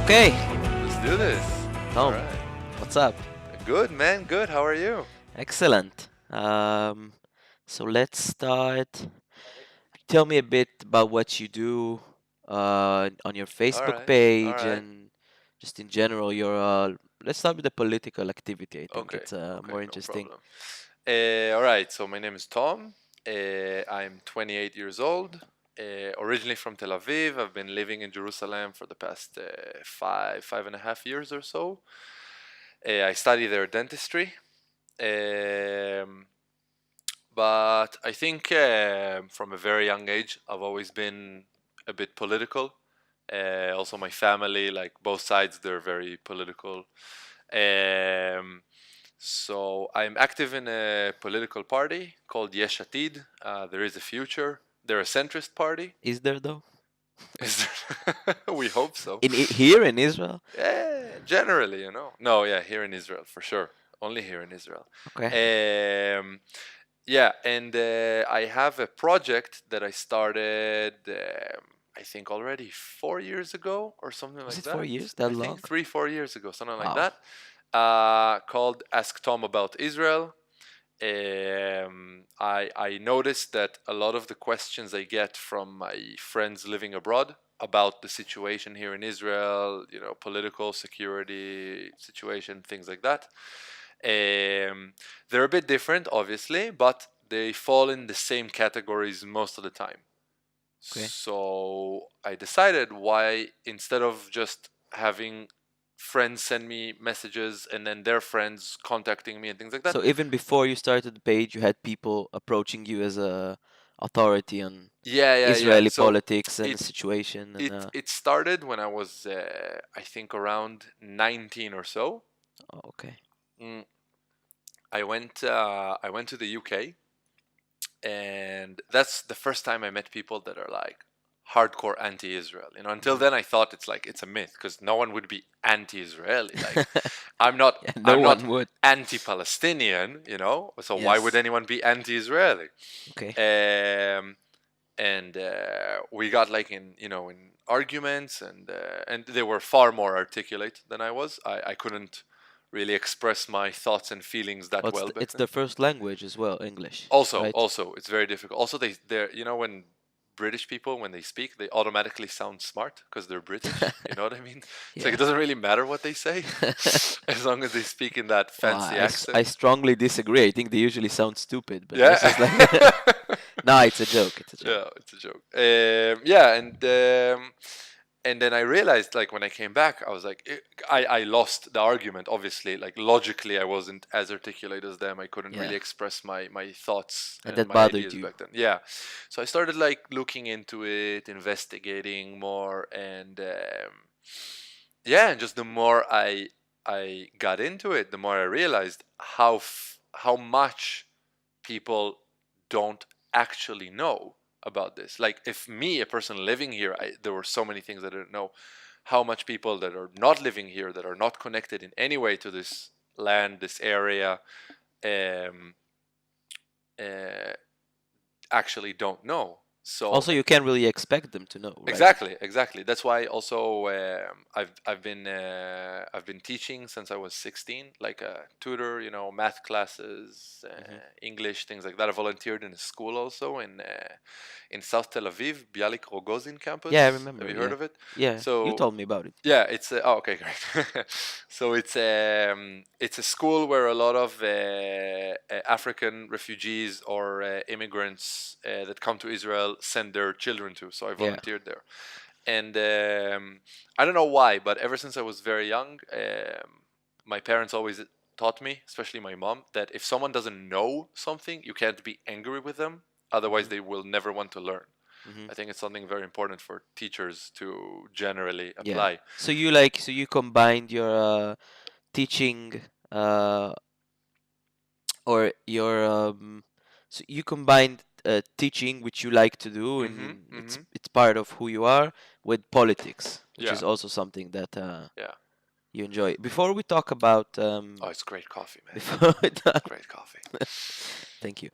Okay, Let's do this. All Tom, right. what's up? Good, man. Good. How are you? Excellent. So let's start. Tell me a bit about what you do on your All Facebook right. All page right. and just in general. Your let's start with the political activity. I think Okay. it's Okay. more No interesting. problem. All right. So my name is Tom. I'm 28 years old. Originally from Tel Aviv. I've been living in Jerusalem for the past 5.5 years or so. I study there dentistry. Um, but I think from a very young age, I've always been a bit political. Also, my family, like both sides, they're very political. Um, so I'm active in a political party called Yesh Atid. There is a future. They're a centrist party. Is there though? Is there? We hope so. Here in Israel? Yeah, generally, you know. No, yeah, here in Israel for sure. Only here in Israel. Okay. Yeah, and I have a project that I started, I think already 4 years ago or something Was like it 4 years? that. That I think long? 3, 4 years ago, something like Wow. that, called Ask Tom About Israel. I noticed that a lot of the questions I get from my friends living abroad about the situation here in Israel, political security situation, things like that. They're a bit different, obviously, but they fall in the same categories most of the time. Okay. So I decided why, instead of just having friends send me messages and then their friends contacting me and things like that. So even before you started the page, you had people approaching you as a authority on Yeah. Israeli So politics and the it situation and it started when I was I think around 19 or so. oh, okay. Mm, I went to the UK, and that's the first time I met people that are like hardcore anti-Israel. Until then I thought it's a myth because no one would be anti-Israeli. Like I'm not Yeah, no I'm not one would. anti-Palestinian, so why would Yes. anyone be anti-Israeli? Okay. Um, and we got like in arguments, and they were far more articulate than I was. I couldn't really express my thoughts and feelings Well, that well back it's then. their first language as well, English, Also, right? also, it's very difficult. Also, they're when British people, when they speak, they automatically sound smart because they're British. You know what I mean? It's like Yeah. it doesn't really matter what they say as long as they speak in that Well, fancy I accent. strongly disagree. I think they usually sound stupid, but Yeah. this is like no, it's a joke. It's a joke. Yeah, it's a joke. Yeah, and then I realized, like, when I came back, I was like, I lost the argument. Obviously, like logically, I wasn't as articulate as them. I couldn't Yeah. really express my thoughts And and that my bothered ideas you. back then. Yeah, so I started like looking into it, investigating more, and yeah, and just the more I got into it, the more I realized how much people don't actually know about this. Like, if me, a person living here, there were so many things I didn't know. How much people that are not living here, that are not connected in any way to this land, this area, um, uh, actually don't know. So Also, you can't really expect them to know, right? exactly. That's why also I've been teaching since I was 16, like a tutor, math classes, Hmm. English, things like that. I volunteered in a school also in South Tel Aviv, Bialik Rogozin Yeah, I campus. Have remember. you heard Yeah. of it? Yeah. You So told me about it. yeah, it's okay, great. So it's a school where a lot of African refugees or immigrants that come to Israel send their children to. So I Yeah. volunteered there, and I don't know why, but ever since I was very young, my parents always taught me, especially my mom, that if someone doesn't know something, you can't be angry with them. Otherwise, Hmm. they will never want to learn. Hmm. I think it's something very important for teachers to generally Yeah. apply. So you combined your teaching uh, or your so you combined teaching, which you like to do, Mm-hmm. and Mm-hmm. it's part of who you are, with politics, which Yeah. is also something that Yeah. you enjoy. Before we talk about Oh, it's great coffee, man. before we talk, Great coffee. thank you.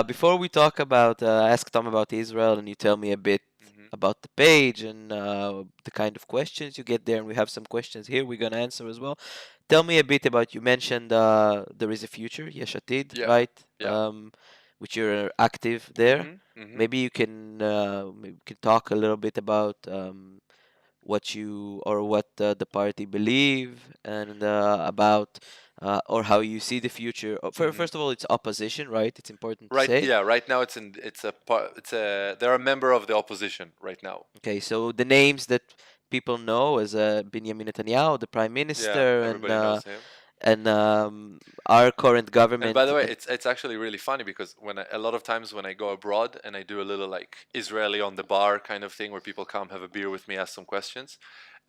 Before we talk about ask Tom about Israel, and you tell me a bit Mm-hmm. about the page and the kind of questions you get there. And we have some questions here we're gonna answer as well. Tell me a bit about. You mentioned there is a future, Yeshatid, Yeah, right? yeah. Which you're active there. Mhm, mhm. Maybe you can maybe we can talk a little bit about what you or what the party believe and about or how you see the future. Mhm. First of all, it's opposition, right? It's important to Right, say. yeah, right now it's a part it's a they're a member of the opposition right now. Okay, so the names that people know as Benjamin Netanyahu, the prime Yeah, minister, everybody knows him. and our current And by government. the way, it's actually really funny because a lot of times when I go abroad and I do a little like Israeli on the bar kind of thing where people come have a beer with me, ask some questions,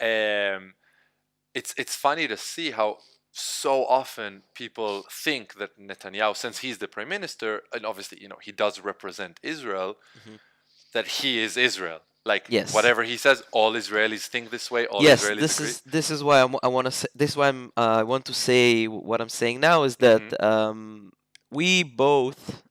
um, it's funny to see how so often people think that Netanyahu, since he's the prime minister, and obviously he does represent Israel, Mhm. that he is Israel. Like Yes, whatever he says, all Israelis think this way. All yes. Israelis This agree. is this is why I want to say. This is why I want to say what I'm saying now is that Mm-hmm. we both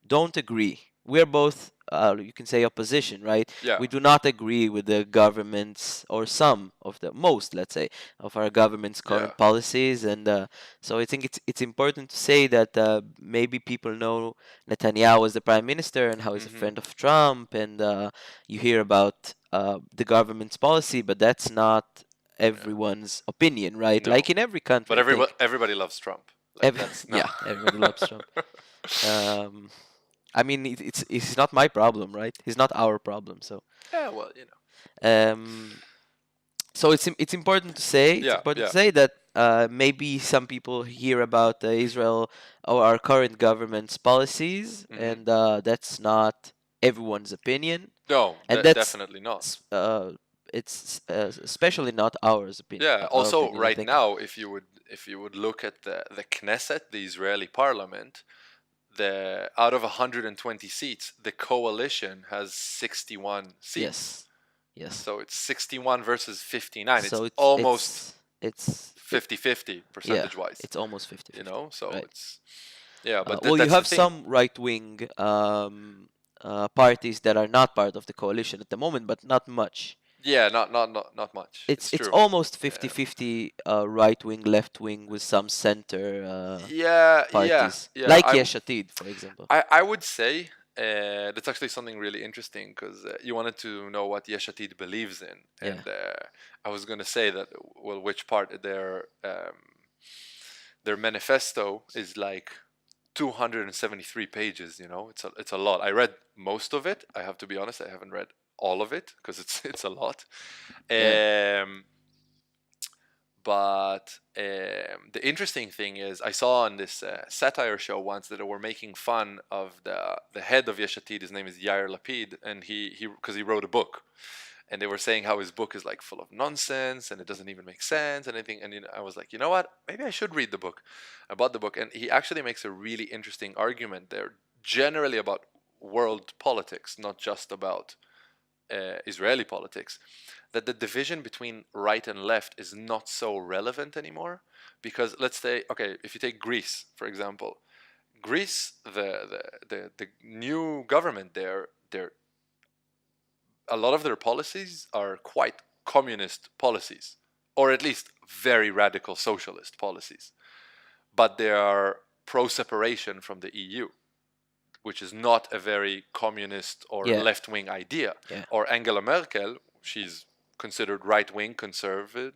don't agree. We're both, you can say, opposition, right? Yeah. We do not agree with the government's, or some of the most, let's say, of our government's Yeah. current policies, and so I think it's important to say that maybe people know Netanyahu as the prime minister and how he's a Mm-hmm. friend of Trump, and you hear about the government's policy, but that's not Yeah. everyone's opinion, right? No. Like in every But country, I think. everybody loves Trump. Like that's no. Yeah, everybody loves Trump. Um, I mean, it's not my problem, right? It's not our problem. Yeah. Well. Um, so it's important to say Yeah. Yeah. that maybe some people hear about Israel or our current government's policies, Mm-hmm. and that's not everyone's opinion, No, and that's definitely not. s- uh, it's especially not ours opinion. Yeah. Our Also, opinion, I right think. now, if you would look at the Knesset, the Israeli parliament, the out of 120 seats, the coalition has 61 seats. Yes, yes. So it's 61 versus 59. It's So almost it's it, 50-50 yeah, percentage wise. it's almost 50-50, So right? it's yeah, but Well, you that's the have thing. some right-wing parties that are not part of the coalition at the moment, but not much. Yeah, not much. It's It's true. almost Yeah. 50-50 right-wing, left-wing with some center Yeah, yeah, parties, yeah. like Yesh Atid, for example. I would say that's actually something really interesting because you wanted to know what Yeshatid believes in, Yeah, and I was going to say that well, which part of their manifesto is like 273 pages. It's a lot. I read most of it. I have to be honest. I haven't read all of it because it's a lot. yeah, Um, but the interesting thing is, I saw on this satire show once that they were making fun of the head of Yeshatid. His name is Yair Lapid, and he because he wrote a book, and they were saying how his book is like full of nonsense and it doesn't even make sense and anything. And I was like, you know what? Maybe I should read the book. I bought the book, and he actually makes a really interesting argument there, generally about world politics, not just about Israeli politics, that the division between right and left is not so relevant anymore. Because let's say, okay, if you take Greece, for example, Greece, the new government there, a lot of their policies are quite communist policies, or at least very radical socialist policies. But they are pro separation from the EU, which is not a very communist or yeah, left wing idea. yeah. Or Angela Merkel, she's considered right wing conservative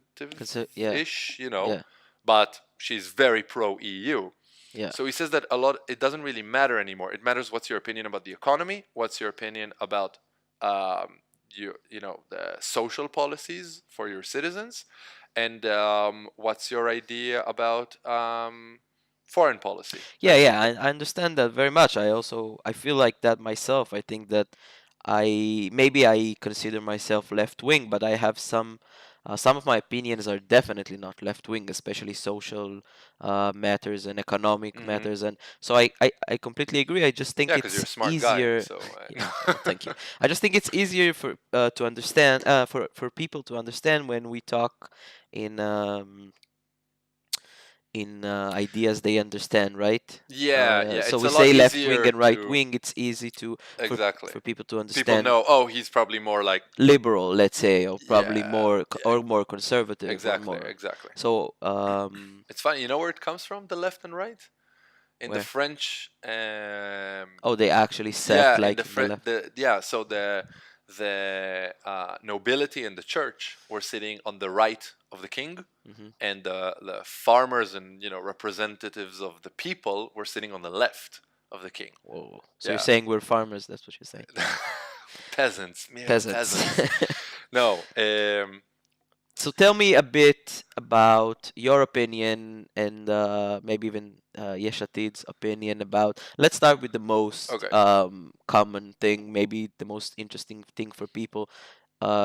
Yeah, ish, yeah, but she's very pro EU. yeah, So he says that it doesn't really matter anymore. It matters what's your opinion about the economy, what's your opinion about the social policies for your citizens, and what's your idea about foreign policy, yeah, yeah. basically. I understand that very much. I feel like that myself. I think that maybe I consider myself left wing, but I have some of my opinions are definitely not left wing, especially social matters and economic Hmm. matters, and so I completely agree. I just think Yeah, because you're it's a smart guy. easier. So Yeah, well, thank you. I just think it's easier for to understand for people to understand when we talk in in ideas they understand, right? Yeah, yeah, So it's we a lot say left wing easier and right to wing. It's easy to exactly. for people to People understand know, oh, he's probably more like liberal, let's say, or probably yeah, more yeah, or more conservative or exactly, more. exactly. So It's funny, you know where it comes from, the left and right? In the where? French Oh, they actually yeah, sat in like in the left. the yeah, so the nobility and the church were sitting on the right of the king, Hmm. and the farmers and representatives of the people were sitting on the left of the king. Whoa. So you're Yeah, saying we're farmers? That's what you're saying? peasants, mere Peasants. peasants. No, So tell me a bit about your opinion and maybe even Yesh Atid's opinion about. Let's start with the most okay, common thing, maybe the most interesting thing for people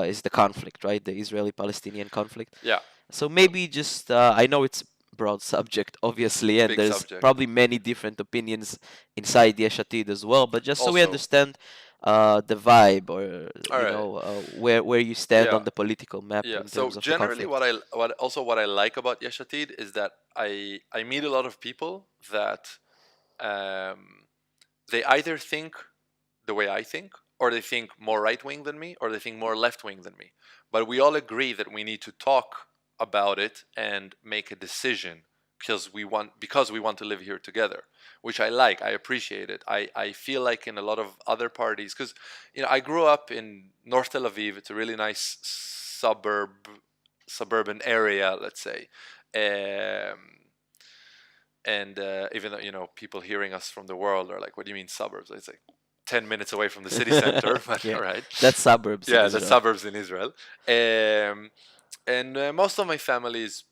is the conflict, right? The Israeli-Palestinian conflict. yeah, So maybe just I know it's broad subject, obviously, and big there's subject. probably many different opinions inside Yesh Atid as well. But just so we Also, understand the vibe, or all right, where you stand yeah. on the political map Yeah. in So terms of the generally, conflict. what I like about Yesh Atid is that I meet a lot of people that um, they either think the way I think, or they think more right wing than me, or they think more left wing than me. But we all agree that we need to talk about it and make a decision because we want to live here together, which I like. I appreciate it. I feel like in a lot of other parties, because I grew up in North Tel Aviv. It's a really nice suburban area, let's say. And even though people hearing us from the world are like, "What do you mean suburbs?" It's like 10 minutes away from the city center, but Yeah, all right, that's suburbs in yeah, the Israel. suburbs in Israel. And most of my family is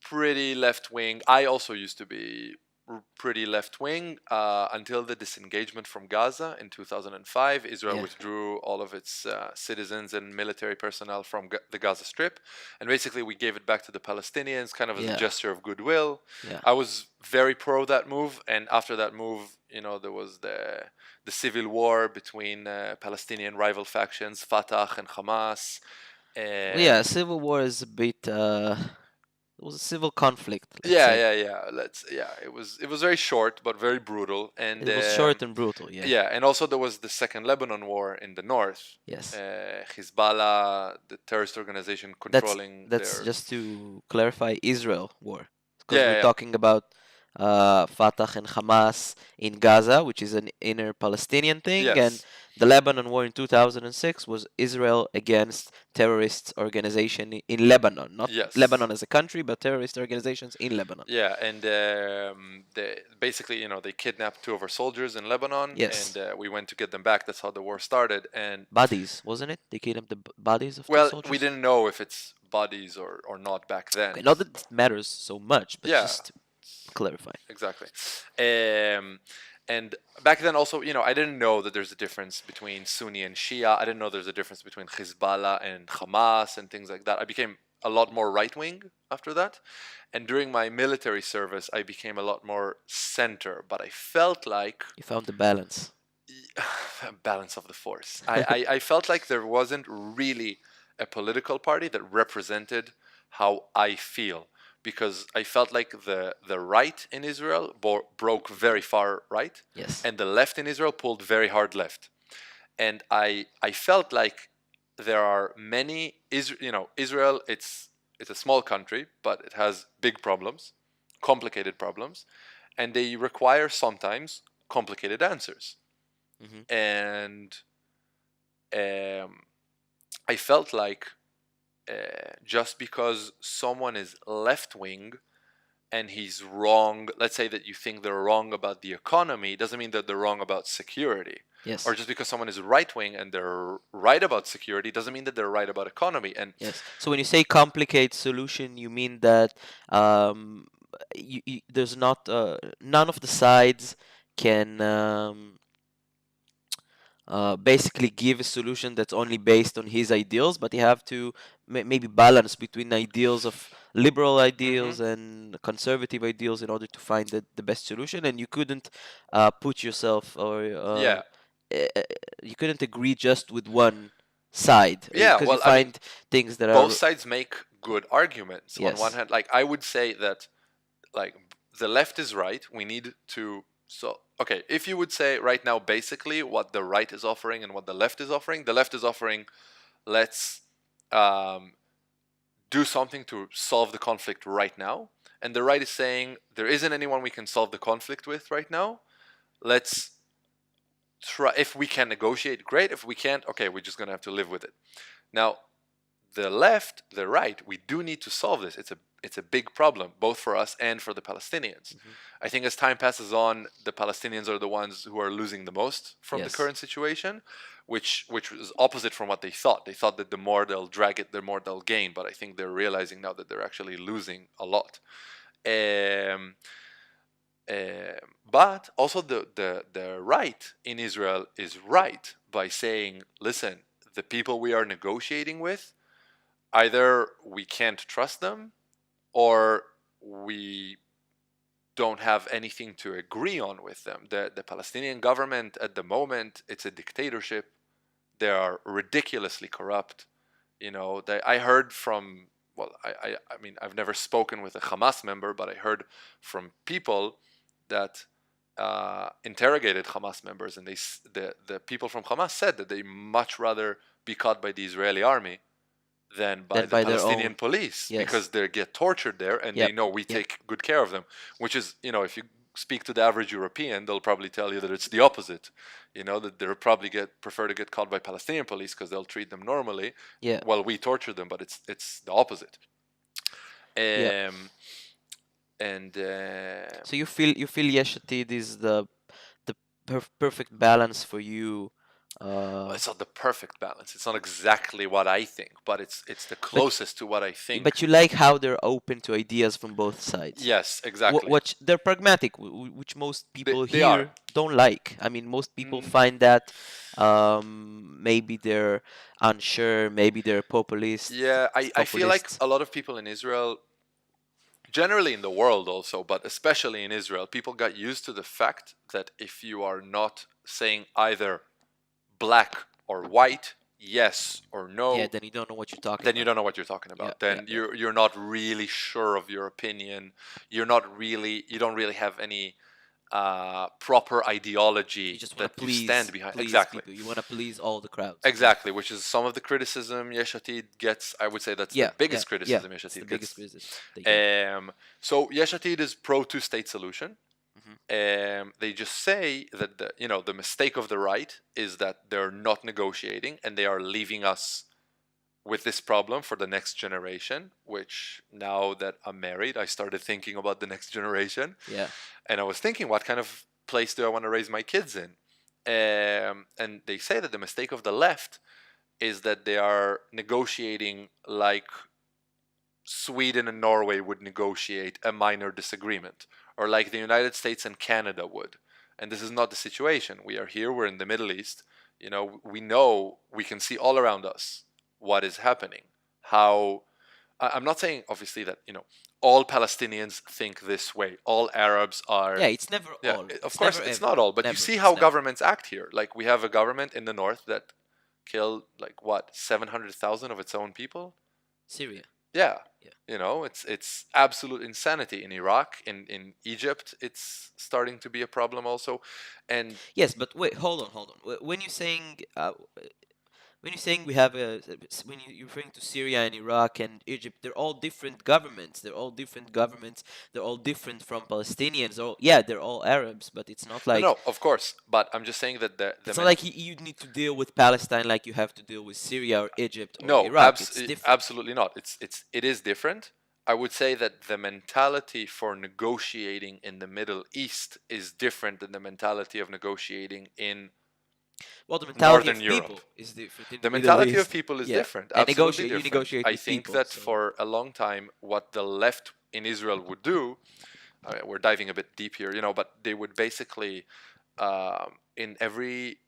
pretty left wing. I also used to be pretty left wing until the disengagement from Gaza in 2005. Israel Yeah, withdrew all of its citizens and military personnel from the Gaza Strip, and basically we gave it back to the Palestinians, kind of as a yeah, gesture of goodwill. yeah. I was very pro that move, and after that move, there was the civil war between Palestinian rival factions, Fatah and Hamas. Well, yeah, Um, civil war is a bit. It was a civil conflict, let's Yeah, say. yeah, yeah. It was very short but very brutal, and It was short and brutal. Yeah. yeah, and also there was the second Lebanon war in the north. Yes. Hezbollah, the terrorist organization That's controlling that's their just to clarify Israel war, because yeah, we're yeah, talking about Fatah and Hamas in Gaza, which is an inner Palestinian thing, and yes, the Lebanon war in 2006 was Israel against terrorist organization in Lebanon, not yes. Lebanon as a country, but terrorist organizations in Lebanon. Yeah, and basically, they kidnapped two of our soldiers in Lebanon, and Yes, we went to get them back. That's how the war started. And bodies, wasn't it? They killed the bodies of the well, we soldiers. didn't know if it's bodies or not back Okay, then. not that it matters so much, but Yeah, just to clarify. exactly. Um, and back then, also, I didn't know that there's a difference between Sunni and Shia. I didn't know there's a difference between Hezbollah and Hamas and things like that. I became a lot more right wing after that. And during my military service, I became a lot more center. But I felt like You found the balance. balance of the force. I felt like there wasn't really a political party that represented how I feel, because I felt like the right in Israel broke very far right, Yes. and the left in Israel pulled very hard left. And I felt like there are many Israel. It's a small country, but it has big problems, complicated problems, and they require sometimes complicated answers. Hmm. And um, I felt like just because someone is left wing and he's wrong, let's say that you think they're wrong about the economy, doesn't mean that they're wrong about security. Or Yes. just because someone is right wing and they're right about security doesn't mean that they're right about economy. And Yes. So when you say complicate solution, you mean that um, there's not none of the sides can basically give a solution that's only based on his ideals, but you have to maybe balance between ideals of liberal hmm ideals and conservative ideals in order to find the best solution. And you couldn't put yourself or yeah, you couldn't agree just with one side yeah. because you Well, I mean, find things that both are sides make good arguments. On one yes, hand, like I would say that like the left is right. We need to. So okay, if you would say right now, basically what the right is offering and what the left is offering, let's um, do something to solve the conflict right now. And the right is saying there isn't anyone we can solve the conflict with right now. Let's try. If we can negotiate, great. If we can't, okay, we're just gonna have to live with it. Now, the left, the right, we do need to solve this. It's a big problem both for us and for the Palestinians. Hmm. I think as time passes on, the Palestinians are the ones who are losing the most from the Yes. current situation, which was opposite from what they thought. They thought that the more they'll drag it, the more they'll gain. But I think they're realizing now that they're actually losing a lot. Um, but also the right in Israel is right by saying, listen, the people we are negotiating with, either we can't trust them or we don't have anything to agree on with them. The Palestinian government at the moment, it's a dictatorship. They are ridiculously corrupt. I heard from, well, I mean, I've never spoken with a Hamas member, but I heard from people that interrogated Hamas members, and the people from Hamas said that they much rather be caught by the Israeli army than by Then the by their Palestinian own. police, Yes. because they get tortured there and they Yep. know we Yep. take good care of them. Which is, if you speak to the average European, they'll probably tell you that it's the opposite. That they'll probably prefer to get caught by Palestinian police because they'll treat them normally, Yeah. while we torture them. But it's the opposite. Yeah. Um, and So you feel Yeshatid is the perfect balance for you, Well, uh, it's not the perfect balance. It's not exactly what I think, but it's the but closest to what I think. but you like how they're open to ideas from both sides. Yes, exactly. What they're pragmatic, which most people They are. here don't like. I mean, most people Mm, find that maybe they're unsure, maybe they're yeah, I feel like populists. a lot of people in Israel, generally in the world also, but especially in Israel, people got used to the fact that if you are not saying either black or white, yes or Yeah, no, then you don't know what you're talking then you about. don't know what you're talking Yeah, about. yeah, Then yeah. you're not really sure of your opinion. You don't really have any proper You ideology just want that to you stand please behind. please Exactly. people. You want to please all the crowds. Yeah. Exactly, which is some of the criticism Yeshatid gets. I would say that's the Yeah, yeah, biggest yeah. criticism It's the Yeshatid biggest gets. criticism they get. So Yeshatid is pro two-state solution. Hmm. They just say that the mistake of the right is that they're not negotiating and they are leaving us with this problem for the next generation. Which, now that I'm married, I started thinking about the next generation, Yeah. and I was thinking, what kind of place do I want to raise my kids in? And they say that the mistake of the left is that they are negotiating like Sweden and Norway would negotiate a minor disagreement, or like the United States and Canada would. And this is not the situation. We are here, we're in the Middle East. We know, we can see all around us what is happening. How, I'm not saying, obviously, that, all Palestinians think this way. All Arabs Yeah, are. it's never Yeah, all. of It's course, never it's ever. not all, but you Never. see It's how never. governments act here. Like, we have a government in the north that killed, like, what, 700,000 of its own people? Syria. Yeah, Yeah. it's absolute insanity in Iraq, in Egypt. It's starting to be a problem also, and Yes, but wait, hold on. When you're saying we have when you're referring to Syria and Iraq and Egypt, they're all different governments. They're all different governments. They're all different from Palestinians. Yeah, they're all Arabs, but it's not no, like no, of course. But I'm just saying that it's not like you need to deal with Palestine like you have to deal with Syria or Egypt or no, Iraq. It's different. absolutely not. It is different. I would say that the mentality for negotiating in the Middle East is different than the mentality of negotiating in Well, the mentality Northern of Europe. people is different in the The Middle mentality of East. people is Yeah, different, and absolutely you different. negotiate I with think people. that So for a long time, what the left in Israel would do, I mean, we're diving a bit deep here, but they would basically, in every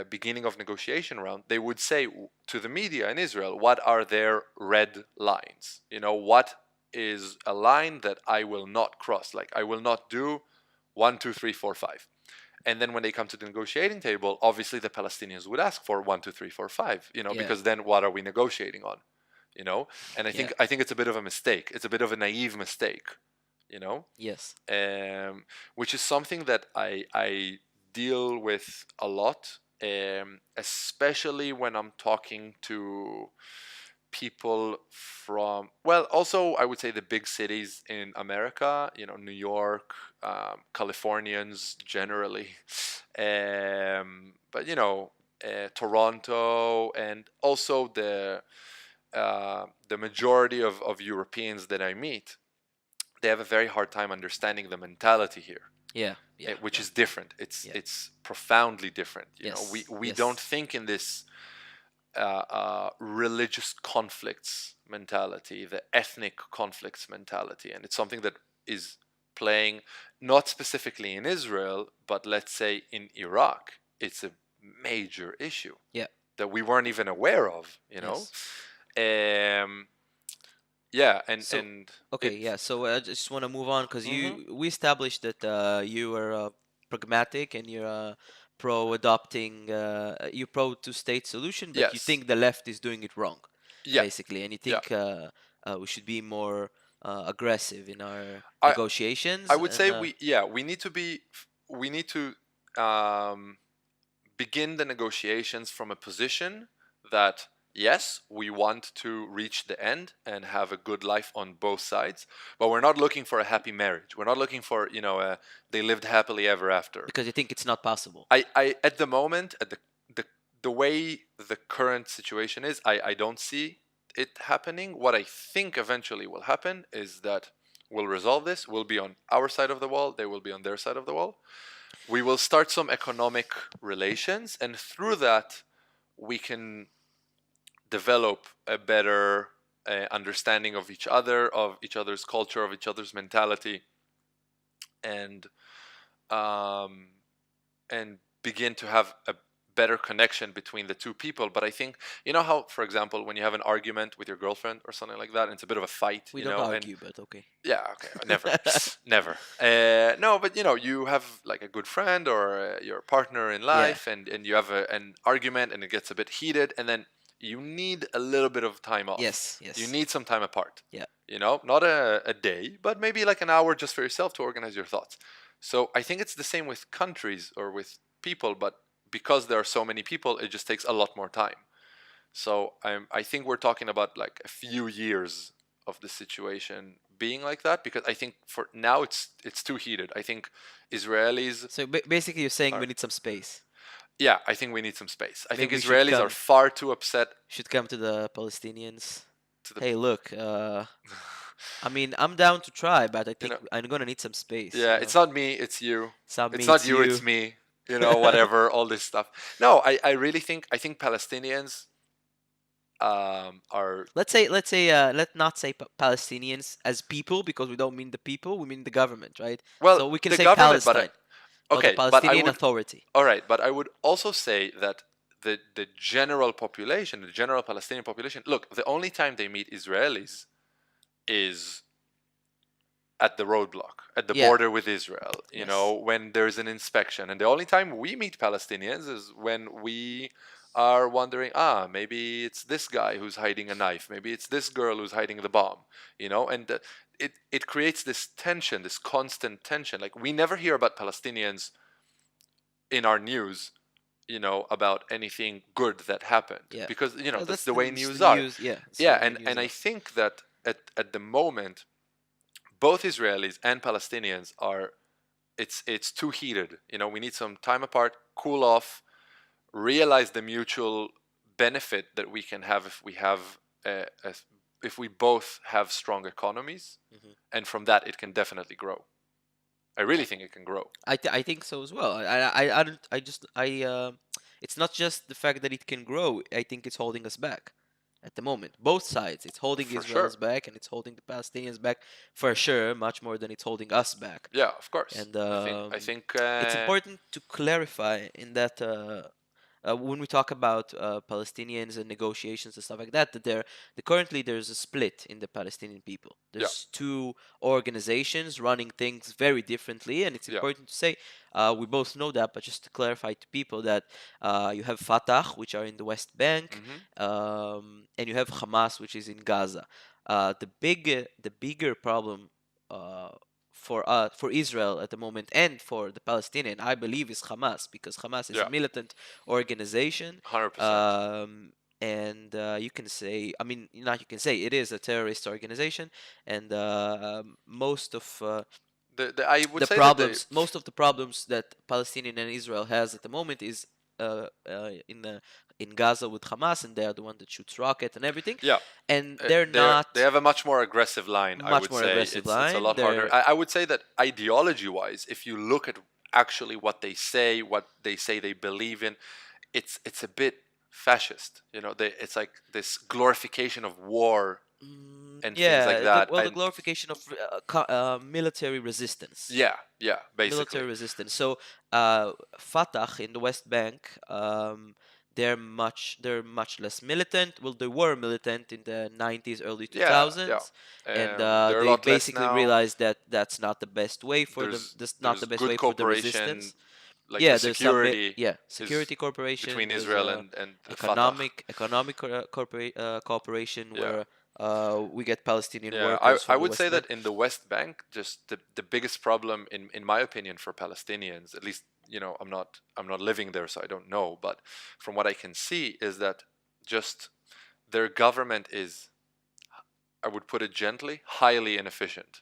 beginning of negotiation round, they would say to the media in Israel, what are their red lines? What is a line that I will not cross? Like, I will not do one, two, three, four, five. And then when they come to the negotiating table, obviously the Palestinians would ask for one, two, three, four, five, yeah, because then what are we negotiating on? And I yeah, think I think it's a bit of a mistake. It's a bit of a naive mistake, you know, Yes. which is something that I deal with a lot, especially when I'm talking to people from, well, also I would say the big cities in America, you know, New York, Californians generally, but you know, Toronto, and also the majority of Europeans that I meet, they have a very hard time understanding the mentality here, Yeah. Yeah. which Yeah. is different. Yeah. It's profoundly different. You know, we Yes. we don't Yes. think in this religious conflicts mentality, the ethnic conflicts mentality, and it's something that is playing not specifically in Israel, but let's say in Iraq. It's a major issue Yeah. that we weren't even aware of. You know, Yes. um, yeah, So, and okay, it. yeah. So I just want to move on because Mm-hmm. we established that you are pragmatic and you're pro adopting, you pro two-state solution, but you Yes. think the left is doing it wrong, Yeah. basically, and you Yeah. think we should be more aggressive in our I I negotiations. would And say we need to be we need to um, begin the negotiations from a position that yes, we want to reach the end and have a good life on both sides, but we're not looking for a happy marriage. We're not looking for, you know, they lived happily ever after. because you think it's not possible. I at the moment, at the the way the current situation is, I don't see it happening. What I think eventually will happen is that we'll resolve this. We'll be on our side of the wall. They will be on their side of the wall. We will start some economic relations, and through that, we can develop a better understanding of each other's culture, of each other's mentality, and um, and begin to have a better connection between the two people. But I think, you know how, for example, when you have an argument with your girlfriend or something like that, and it's a bit of a fight, We you don't know, and argue, but okay. yeah, okay, never, never. No, but you know, you have like a good friend or your partner in Yeah. life, and you have an argument, and it gets a bit heated, and then you need a little bit of time off. Yes. You Yes. need some time apart. Yeah. You know, not a day, but maybe like an hour just for yourself to organize your thoughts. So I think it's the same with countries or with people, but because there are so many people, it just takes a lot more time. So I think we're talking about like a few years of the situation being like that, because I think for now it's too heated. I think Israelis So basically, you're saying we are, need some space. yeah, I think we need some space. I think Maybe we should Israelis are come far too upset to the Palestinians. to the Hey, look, I mean, I'm down to try, but I you think know, I'm gonna need some space, yeah, it's not me, it's you. It's not It's me, not it's you, it's you. me. You know, whatever, all this stuff. No, I really think Palestinians are, Let's not say Palestinians as people because we don't mean the people, we mean the government, right? well, So we can the say government, Palestine or the okay, but I Palestinian would, Authority. all right, but I would also say that the general population, the general Palestinian population, look, the only time they meet Israelis is at the roadblock, at the Yeah. border with Israel, you know, Yes. when there's an inspection. And the only time we meet Palestinians is when we are wondering, maybe it's this guy who's hiding a knife, maybe it's this girl who's hiding the bomb, you know, and it creates this tension, this constant tension. Like we never hear about Palestinians in our news, you know, about anything good that happened, Yeah. because you know Well, that's that's the way the news are. news. Yeah, that's Yeah, the way news and I are. think that at the moment both Israelis and Palestinians are, it's too heated. You know, we need some time apart, cool off, realize the mutual benefit that we can have if we have if we both have strong economies, Mhm. and from that it can definitely grow. I really think it can grow. I think so as well. I don't I just I It's not just the fact that it can grow. I think it's holding us back at the moment. Both sides. It's holding For sure. Israel's back and it's holding the Palestinians back for sure, much more than it's holding us back. Yeah, of course. And I think it's important to clarify in that when we talk about Palestinians and negotiations and stuff like that, currently there's a split in the Palestinian people. yeah, There's two organizations running things very differently, and it's yeah. important to say we both know that, but just to clarify to people that you have Fatah, which are in the West Bank, Hmm. and you have Hamas, which is in Gaza. The bigger problem. Uh, for Israel at the moment and for the Palestinian, I believe, is Hamas, because Hamas is a Yeah, militant organization. 100%. Um, and you can say, I mean, not you can say, it is a terrorist organization, and I would say that they, most of the problems that Palestinian and Israel has at the moment is in Gaza with Hamas, and they are the one that shoots rocket and everything, yeah, and they're they not have a much more aggressive line. I much would more say aggressive it's a line. lot harder. They're I would say that ideology wise, if you look at actually what they say they believe in, it's a bit fascist. You know, it's like this glorification of war and things like yeah, that. well, the And glorification of military resistance. yeah, yeah, basically. Military resistance. So Fatah in the West Bank, they're much less militant. Well, they were militant in the 90s, early Yeah, yeah. 2000s, and They're a they lot less basically now. realized that that's not the best way for them. That's not the There's best way good for the cooperation, resistance. like the Yeah, there's some security is security cooperation. between There's Israel and the Fatah. cooperation Yeah. where we get Palestinian Yeah, workers I from the would say West Bank. that in the West Bank, just the biggest problem in my opinion for Palestinians, at least, I'm not living there, so I don't know, but from what I can see is that just their government is, I would put it gently, highly inefficient.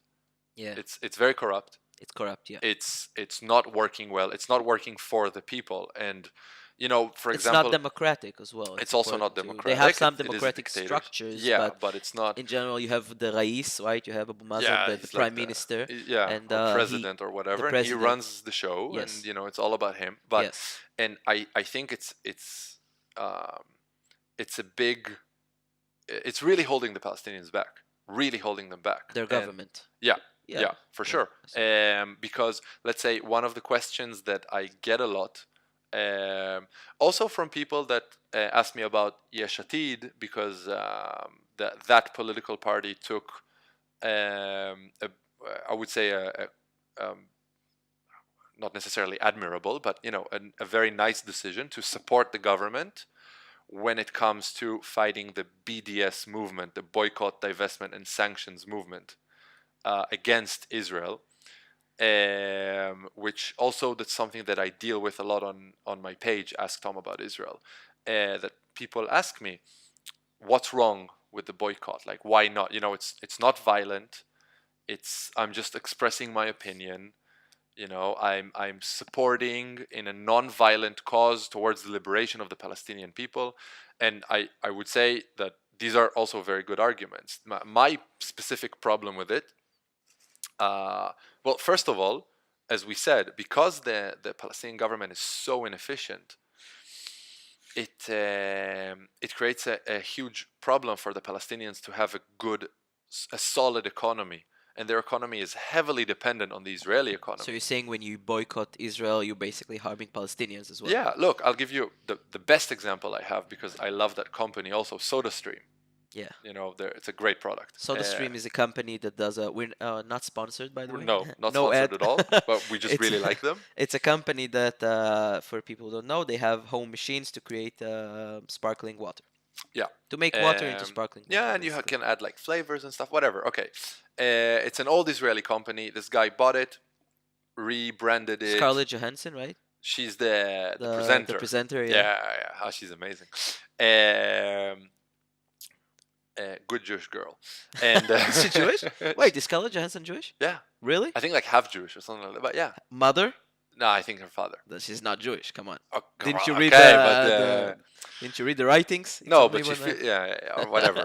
Yeah, It's very corrupt. it's corrupt. Yeah. It's not working well. It's not working for the people, and for It's not example, democratic as well. It's it's also not important to. They have democratic. some It is a democratic dictator. structures, Yeah, but but it's not. in general, you have the Rais, right? You have Abu Mazen, Yeah, the he's prime like the minister, yeah, and or he, president or the whatever, and he president. runs the show, and Yes, it's all about him. But yes, and I think um, it's a big, it's really holding the Palestinians back, really holding them back, their and government. yeah, Yeah, yeah, for yeah. sure. Because let's say one of the questions that I get a lot, also from people that ask me about Yesh Atid, because that political party took, a, I would say not necessarily admirable, but a very nice decision to support the government when it comes to fighting the BDS movement, the boycott, divestment, and sanctions movement against Israel. Which also, that's something that I deal with a lot on my page, Ask Tom About Israel. That people ask me, what's wrong with the boycott? Like, why not? It's not violent. I'm just expressing my opinion. I'm supporting in a non-violent cause towards the liberation of the Palestinian people, and I would say that these are also very good arguments. My specific problem with it, well, first of all, as we said, because the Palestinian government is so inefficient, it creates a huge problem for the Palestinians to have a solid economy, and their economy is heavily dependent on the Israeli So economy. you're saying when you boycott Israel, you're basically harming Palestinians as well. Yeah, look, I'll give you the best example I have, because I love that company also, SodaStream. Yeah. It's a great product. SodaStream is a company that does a. We're not sponsored, by the way. No, not No sponsored ad. at all, but we just It's really like them. it's a company that, for people who don't know, they have home machines to create sparkling water, Yeah. to make water into sparkling water, Yeah, and you basically. can add like flavors and stuff, whatever. Okay. It's an old Israeli company. This guy bought it, rebranded it. Scarlett Johansson, right? She's the The presenter. presenter, yeah. Yeah, yeah. She's amazing. Um, good Jewish girl. And Is she Jewish? Wait, is Scarlett Johansson Jewish? yeah, Really? I think like half Jewish or something like that. But yeah, Mother? no, I think her father. She's not Jewish. Come on. Oh, Didn't you read okay, but Didn't you read the writings? You no, told me but she when feel, yeah, yeah, or whatever.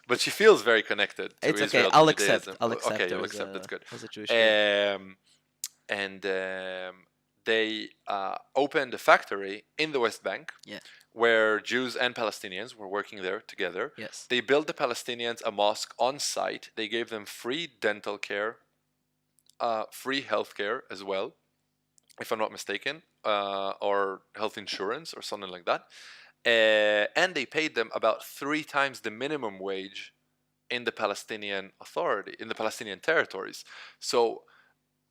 But she feels very connected to It's okay. Israel, to I'll accept. Judaism. I'll accept Okay, her you'll accept. That's good. as a Jewish girl. And they opened a factory in the West Bank, Yeah. where Jews and Palestinians were working there together. Yes. They built the Palestinians a mosque on site. They gave them free dental care, free health care as well, if I'm not mistaken, or health insurance or something like that. And they paid them about 3 times the minimum wage in the Palestinian Authority, in the Palestinian territories. So,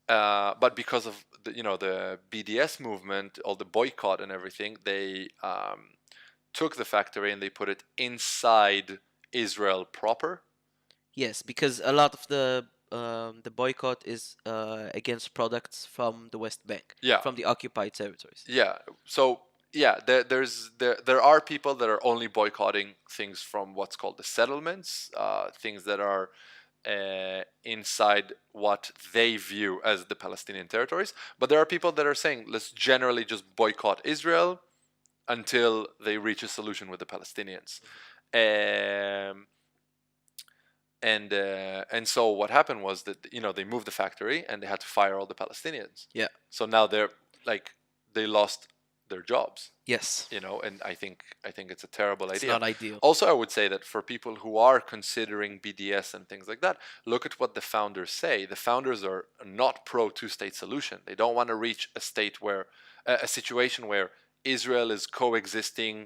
but because of the BDS movement, all the boycott and everything, they took the factory and they put it inside Israel proper. Yes, because a lot of the the boycott is against products from the West Bank, Yeah, from the occupied territories. yeah. So yeah, there are people that are only boycotting things from what's called the settlements, things that are inside what they view as the Palestinian territories. But there are people that are saying let's generally just boycott Israel until they reach a solution with the Palestinians. Um, and so what happened was that they moved the factory and they had to fire all the Palestinians. Yeah. So now they're like they lost their jobs, Yes. and I think it's a terrible It's idea. not ideal. Also, I would say that for people who are considering BDS and things like that, look at what the founders say. The founders are not pro two-state solution. They don't want to reach a state where a situation where Israel is coexisting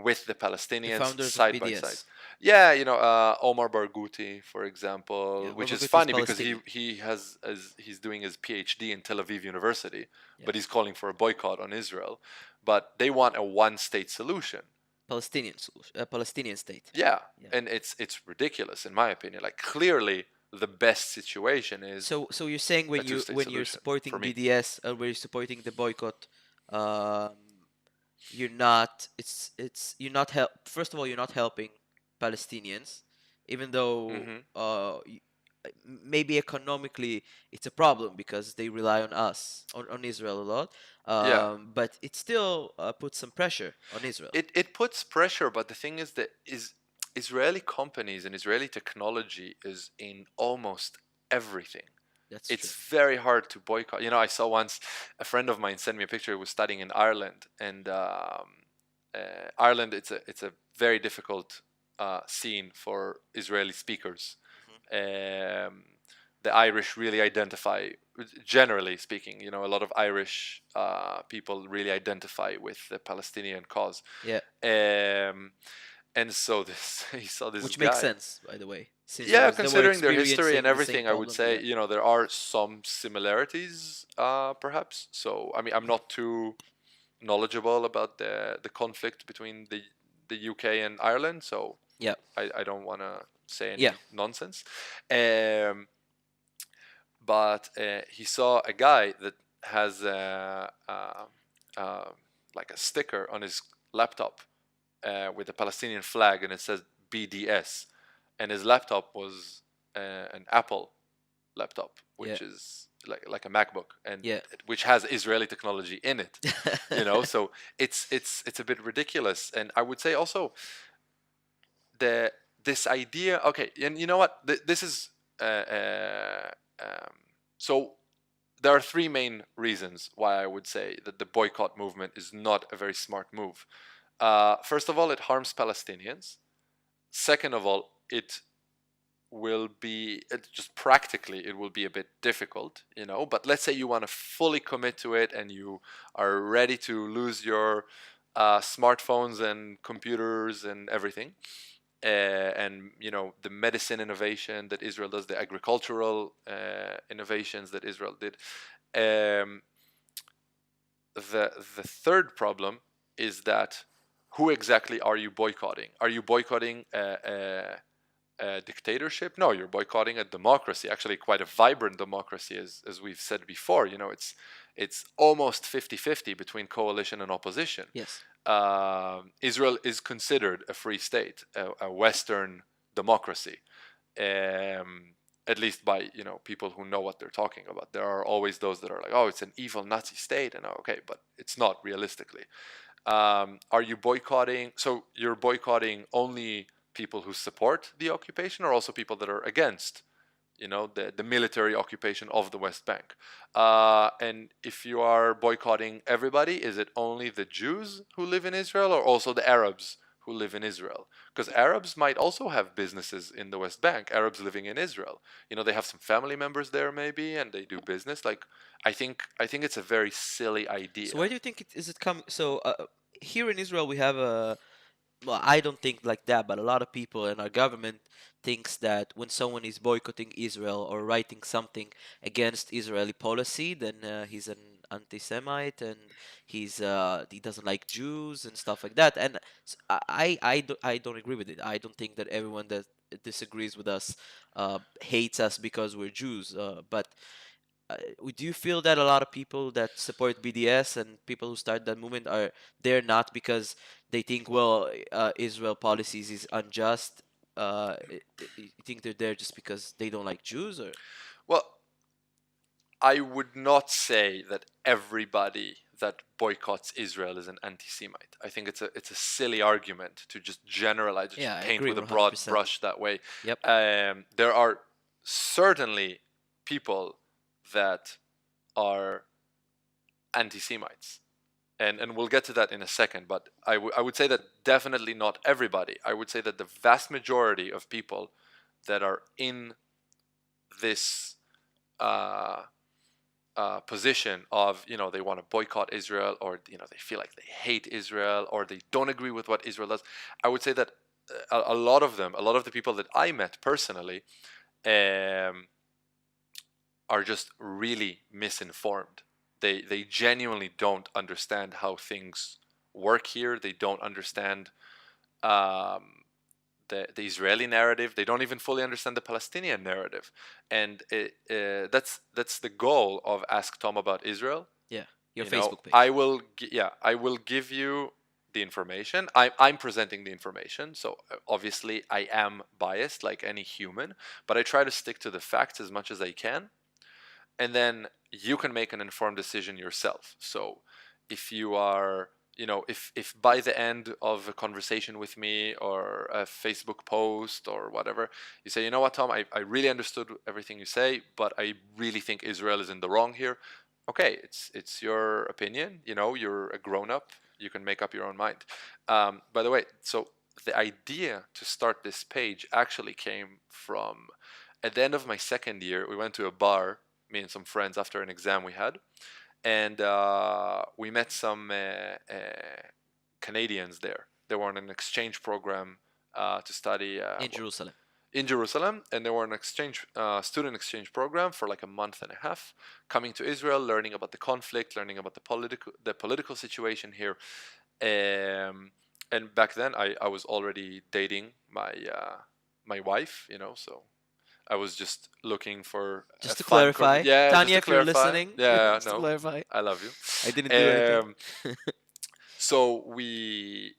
with the The Palestinians founders of side by side. BDS. Yeah, Omar Barghouti, for example, Yeah, which is Barghouti is funny because he Palestinian. he has as he's doing his PhD in Tel Aviv University, Yeah. but he's calling for a boycott on Israel. But they want a one-state solution. Palestinian solution, Palestinian state. Yeah, Yeah. and it's ridiculous in my opinion. Like clearly, the best situation is So you're saying a two-state when you're solution for supporting me. BDS or when you're supporting the boycott, um, you're not. It's you're not help. First of all, you're not helping Palestinians, even though Hmm. maybe economically it's a problem because they rely on us on Israel a lot. Yeah, But it still puts some pressure on Israel. it puts pressure, but the thing is that Israeli companies and Israeli technology is in almost everything. That's true. It's very hard to boycott. I saw once a friend of mine send me a picture. He was studying in Ireland, and Ireland it's a very difficult scene for Israeli speakers. Hmm. Um, the Irish really identify, generally speaking, a lot of Irish people really identify with the Palestinian cause. Yeah, Um, and so he saw this which makes guy. sense, by the way, since Yeah, they were considering their history and experiencing the same everything, I would problems. say Yeah. there are some similarities, perhaps. So I mean, I'm not too knowledgeable about the conflict between the UK and Ireland, so Yeah. I don't want to say Yeah. any nonsense. Um, but he saw a guy that has uh, like a sticker on his laptop with a Palestinian flag, and it says BDS, and his laptop was an Apple laptop, Yeah. which is like a MacBook, and Yeah. which has Israeli technology in it. So it's a bit ridiculous, and I would say also the this idea. Okay, and you know what? This is um, so. There are three main reasons why I would say that the boycott movement is not a very smart move. First of all, it harms Palestinians. Second of all, it will be just practically it will be a bit difficult, but let's say you want to fully commit to it and you are ready to lose your smartphones and computers and everything, and the medicine innovation that Israel does, the agricultural innovations that Israel did. um, the third problem is that who exactly are you boycotting? Are you boycotting a dictatorship? No, you're boycotting a democracy, actually quite a vibrant democracy, as we've said before. It's almost 50-50 between coalition and opposition. Yes. Israel is considered a free state, a Western democracy, um, at least by people who know what they're talking about. There are always those that are like, oh, it's an evil Nazi state, and okay, but it's not realistically. Are you boycotting? So you're boycotting only people who support the occupation, or also people that are against, the military occupation of the West Bank? And if you are boycotting everybody, is it only the Jews who live in Israel, or also the Arabs who live in Israel? Because Arabs might also have businesses in the West Bank. Arabs living in Israel, they have some family members there maybe, and they do business. Like, I think it's a very silly idea. So where do you think it is it coming? So here in Israel we have a well, I don't think like that, but a lot of people in our government thinks that when someone is boycotting Israel or writing something against Israeli policy, then he's an anti-Semite, and he doesn't like Jews and stuff like that. And I don't agree with it. I don't think that everyone that disagrees with us hates us because we're Jews. But do you feel that a lot of people that support BDS and people who start that movement are there not because they think, well, Israel policies is unjust? You think they're there just because they don't like Jews, or Well, I would not say that everybody that boycotts Israel is an anti-Semite. I think it's a silly argument to just generalize, to yeah, just I paint agree with a broad 100%. brush that way. Yep. There are certainly people that are anti-Semites, and we'll get to that in a second. But I would say that definitely not everybody. I would say that the vast majority of people that are in this uh, position of, they want to boycott Israel, or they feel like they hate Israel, or they don't agree with what Israel does. I would say that a lot of them, a lot of the people that I met personally, um, are just really misinformed. They genuinely don't understand how things work here. They don't understand um, the Israeli narrative. They don't even fully understand the Palestinian narrative, and that's the goal of Ask Tom About Israel. Yeah, your Facebook page. I will give you the information. I'm presenting the information, so obviously I am biased like any human, but I try to stick to the facts as much as I can, and then you can make an informed decision yourself. So if you are, if by the end of a conversation with me or a Facebook post or whatever, you say, you know what, Tom, I really understood everything you say, but I really think Israel is in the wrong here. Okay, it's your opinion. You're a grown up. You can make up your own mind. By the way, so the idea to start this page actually came from, at the end of my second year, we went to a bar, me and some friends, after an exam we had, and we met some Canadians there. They were on an exchange program to study In Jerusalem. in Jerusalem, and they were on an student exchange program for like a month and a half, coming to Israel, learning about the conflict, learning about the political situation here. And back then, I was already dating my wife, so I was just looking for a Just to fun clarify, yeah, just Tanya, to if you're clarify. listening, Yeah, just to no, clarify, I love I didn't you. do anything. So we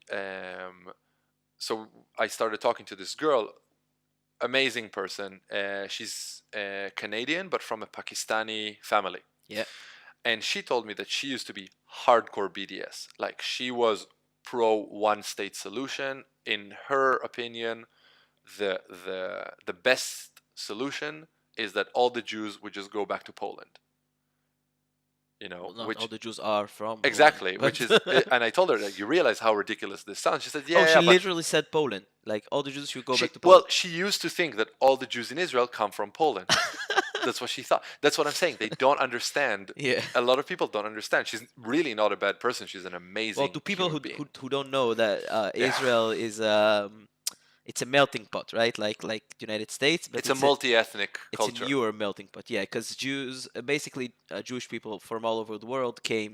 so I started talking to this girl, amazing person. She's Canadian, but from a Pakistani family. Yeah. And she told me that she used to be hardcore BDS. Like, she was pro one state solution. In her opinion, the best solution is that all the Jews would just go back to Poland. Well, not all Which the Jews are from Poland, exactly, but which is, and I told her, like, you realize how ridiculous this sounds. She said, oh, yeah, she yeah, but literally said Poland. Like all the Jews should go she back to well, Poland. she used to think that all the Jews in Israel come from Poland. That's what she thought. That's what I'm saying. They don't understand. Yeah. A lot of people don't understand. She's really not a bad person. She's an Well, to amazing people human who being. don't know that Yeah, Israel is it's a melting pot, right? Like the United States, but it's a multi-ethnic it's a culture. newer melting pot. Yeah, because Jews, basically Jewish people from all over the world came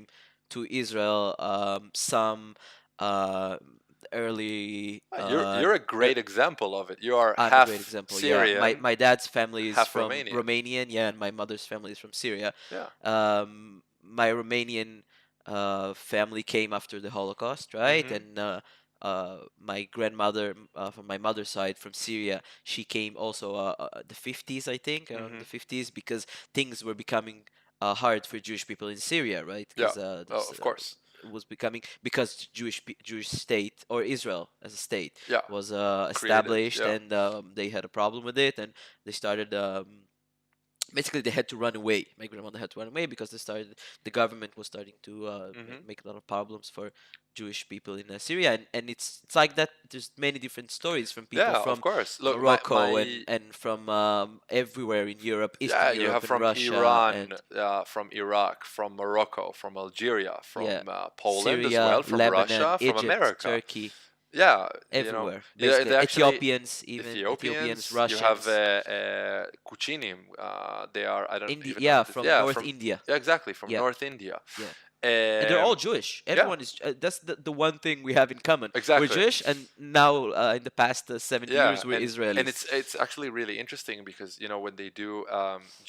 to Israel. Some uh, early. You're a Er, great example of it. You are I'm a great half example. Yeah, my Syrian, my dad's family is half from Romanian. Romanian. Yeah, and my mother's family is from Syria. Yeah. My Romanian family came after the Holocaust, right? Mm-hmm. And my grandmother from my mother's side from Syria, she came also the 50s, I think, around Mm-hmm. the 50s, because things were becoming hard for Jewish people in Syria, right? Yeah. Because Oh, of course. it was becoming, because Jewish state, or Israel as a state, Yeah. was Created. established, Yeah. and they had a problem with it, and they started. Basically, they had to run away. My grandmother had to run away because the government was starting to Mm-hmm. make a lot of problems for Jewish people in Syria, and it's like that. There's many different stories from people Yeah, of from course. Look, my Morocco my and from everywhere in Europe, Eastern yeah, you have Europe, and from Russia, Iran, and from Iraq, from Morocco, from Algeria, yeah, from Poland as Syria, well, from Lebanon, Russia, from Egypt, America. Turkey. yeah, everywhere, yeah, basically. they actually Ethiopians, even Ethiopians, Ethiopians. You have Russians, Kuchinim. They are, I don't even know Yeah, what this. from Yeah, North from, India. yeah, exactly, from Yeah, North India. yeah. And they're all Um, Jewish. yeah, Everyone is. That's the one thing we have in common. We're exactly. Jewish, and now in the past 70 Yeah, years we're and Israelis. it's actually really interesting because when they do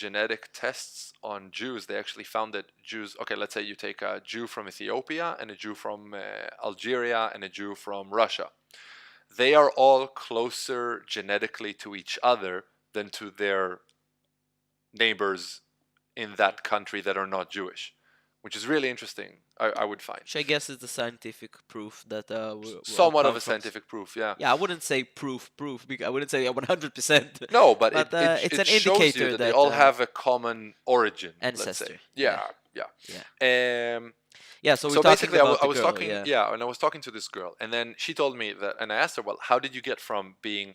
genetic tests on Jews, they actually found that Jews. Okay, let's say you take a Jew from Ethiopia and a Jew from Algeria and a Jew from Russia. They are all closer genetically to each other than to their neighbors in that country that are not Jewish, which is really interesting. I would find Which I guess is the scientific proof that we all somewhat of come a from. scientific proof. Yeah. Yeah, I wouldn't say proof. I wouldn't say 100%, No, but but it it's an shows you indicator that they that all have a common origin. Let's say. ancestor. Yeah, Yeah, yeah, yeah. yeah. So we're So talking basically, about I the was girl. talking, Yeah. yeah, and I was talking to this girl, and then she told me that, and I asked her, well, how did you get from being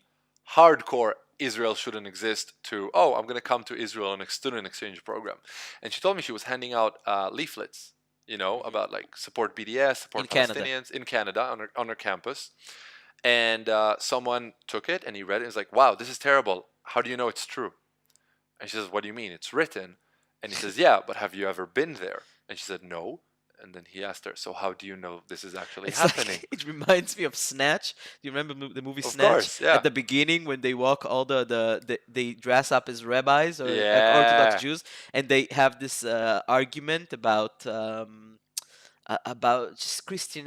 hardcore Israel shouldn't exist to, oh, I'm going to come to Israel on a student exchange program? And she told me she was handing out leaflets, Hmm. about like support BDS, In support Canada. Palestinians in Canada on her campus. And someone took it and he read it and was like, wow, this is terrible. How do you know it's true? And she says, what do you mean? It's written. And he says, yeah, but have you ever been there? And she said, no. And then he asked her, so how do you know this is actually It's happening? like it reminds me of Snatch. Do you remember the movie Of Snatch? course, At yeah. the beginning, when they walk all they dress up as rabbis or like Orthodox Yeah. Jews, and they have this argument about just Christian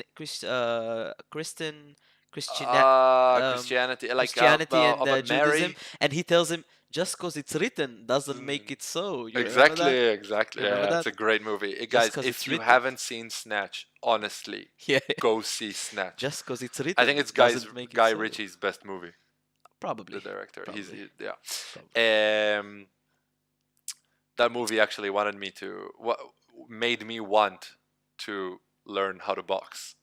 Christianity, like Christianity and about Judaism, Mary. and he tells him just because it's written doesn't make it so. You remember Exactly, that? exactly. You remember Yeah, it's that? a great movie. Just Guys, because if it's you written. haven't seen Snatch, honestly, Yeah. go see Snatch. Just because it's I think written it's doesn't make it Guy so. Ritchie's best movie. The Probably. director. Probably. Probably. Yeah. That movie actually made me want to learn how to box.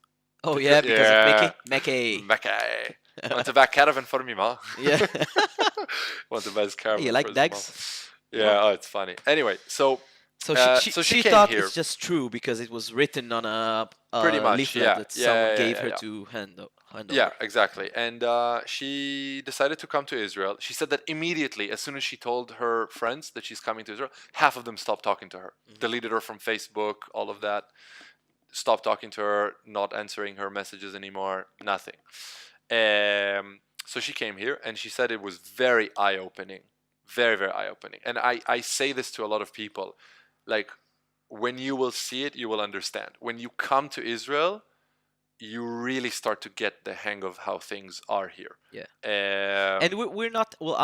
Oh yeah, because of Yeah, Mickey. Mickey. Mackay. Want to buy caravan for me, ma? Yeah. Want to buy his Hey, you caravan for like his mom? dags? Yeah, oh, it's funny. Anyway, so So she she, so she she came thought here. it's just true because it was written on Pretty a much, leaflet yeah, that someone yeah, yeah, gave yeah, her yeah. to hand Yeah, over. exactly. And she decided to come to Israel. She said that immediately, as soon as she told her friends that she's coming to Israel, half of them stopped talking to her, Hmm. deleted her from Facebook, all of that, stopped talking to her, not answering her messages anymore, nothing. So she came here and she said it was very eye opening, very, very eye opening. And I say this to a lot of people like, when you will see it, you will understand. When you come to Israel, you really start to get the hang of how things are here. Yeah. And Um, we're not. Well,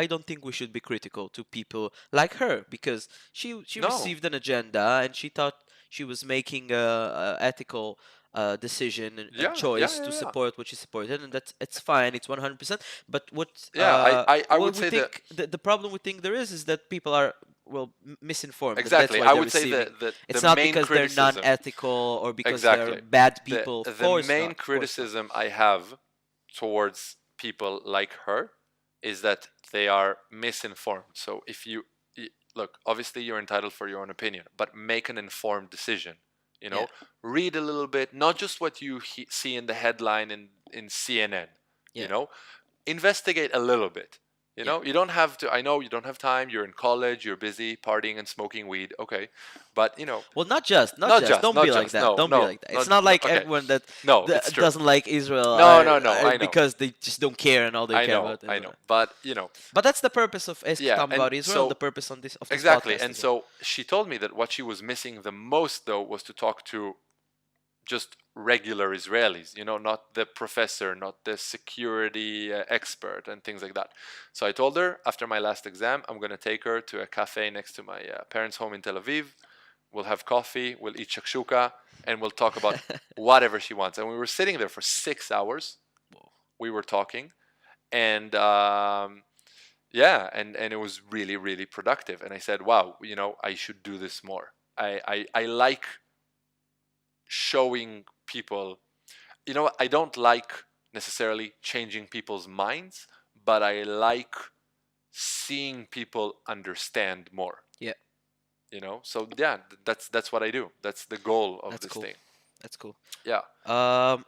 I don't think we should be critical to people like her because she no, received an agenda and she thought she was making a ethical decision and yeah, yeah, choice to yeah, yeah. support what she supported, and that's it's fine. It's 100%. But Yeah, I what would we say that think the problem we think there is that people are misinformed, and that's exactly. why I they're would say receiving. that It's the not main because they're criticism, non-ethical or because they're exactly, bad the people. Of the course main not. Of course not. criticism I have towards people like her is that they are misinformed. So if look, obviously you're entitled for your own opinion, but make an informed decision. You Yeah. know, read a little bit, not just what you see in the headline in CNN. You Yeah. know, investigate a little bit. You Yeah. know, you don't have to. I know you don't have time. You're in college. You're busy partying and smoking weed. Okay, but Well, not not just. just, Don't not be like just. that. No, Don't be no, like that. It's not. not No, like okay, everyone that, no, it's true. doesn't like Israel No, no, no. I know. because they just don't care and all they care about I is. know. But But that's the purpose of yeah, talking and about Israel and the so purpose on this exactly. podcast And as well. so she told me that what she was missing the most, though, was to talk to just regular Israelis, not the professor, not the security expert and things like that. So I told her after my last exam, I'm going to take her to a cafe next to my parents' home in Tel Aviv. We'll have coffee, we'll eat shakshuka, and we'll talk about whatever she wants. And we were sitting there for 6 hours. Whoa. We were talking, and yeah, and it was really, really productive. And I said, wow, I should do this more. I like showing people, I don't like necessarily changing people's minds, but I like seeing people understand more. Yeah, So yeah, that's what I do. That's the goal of that's this cool. thing. That's cool. Yeah,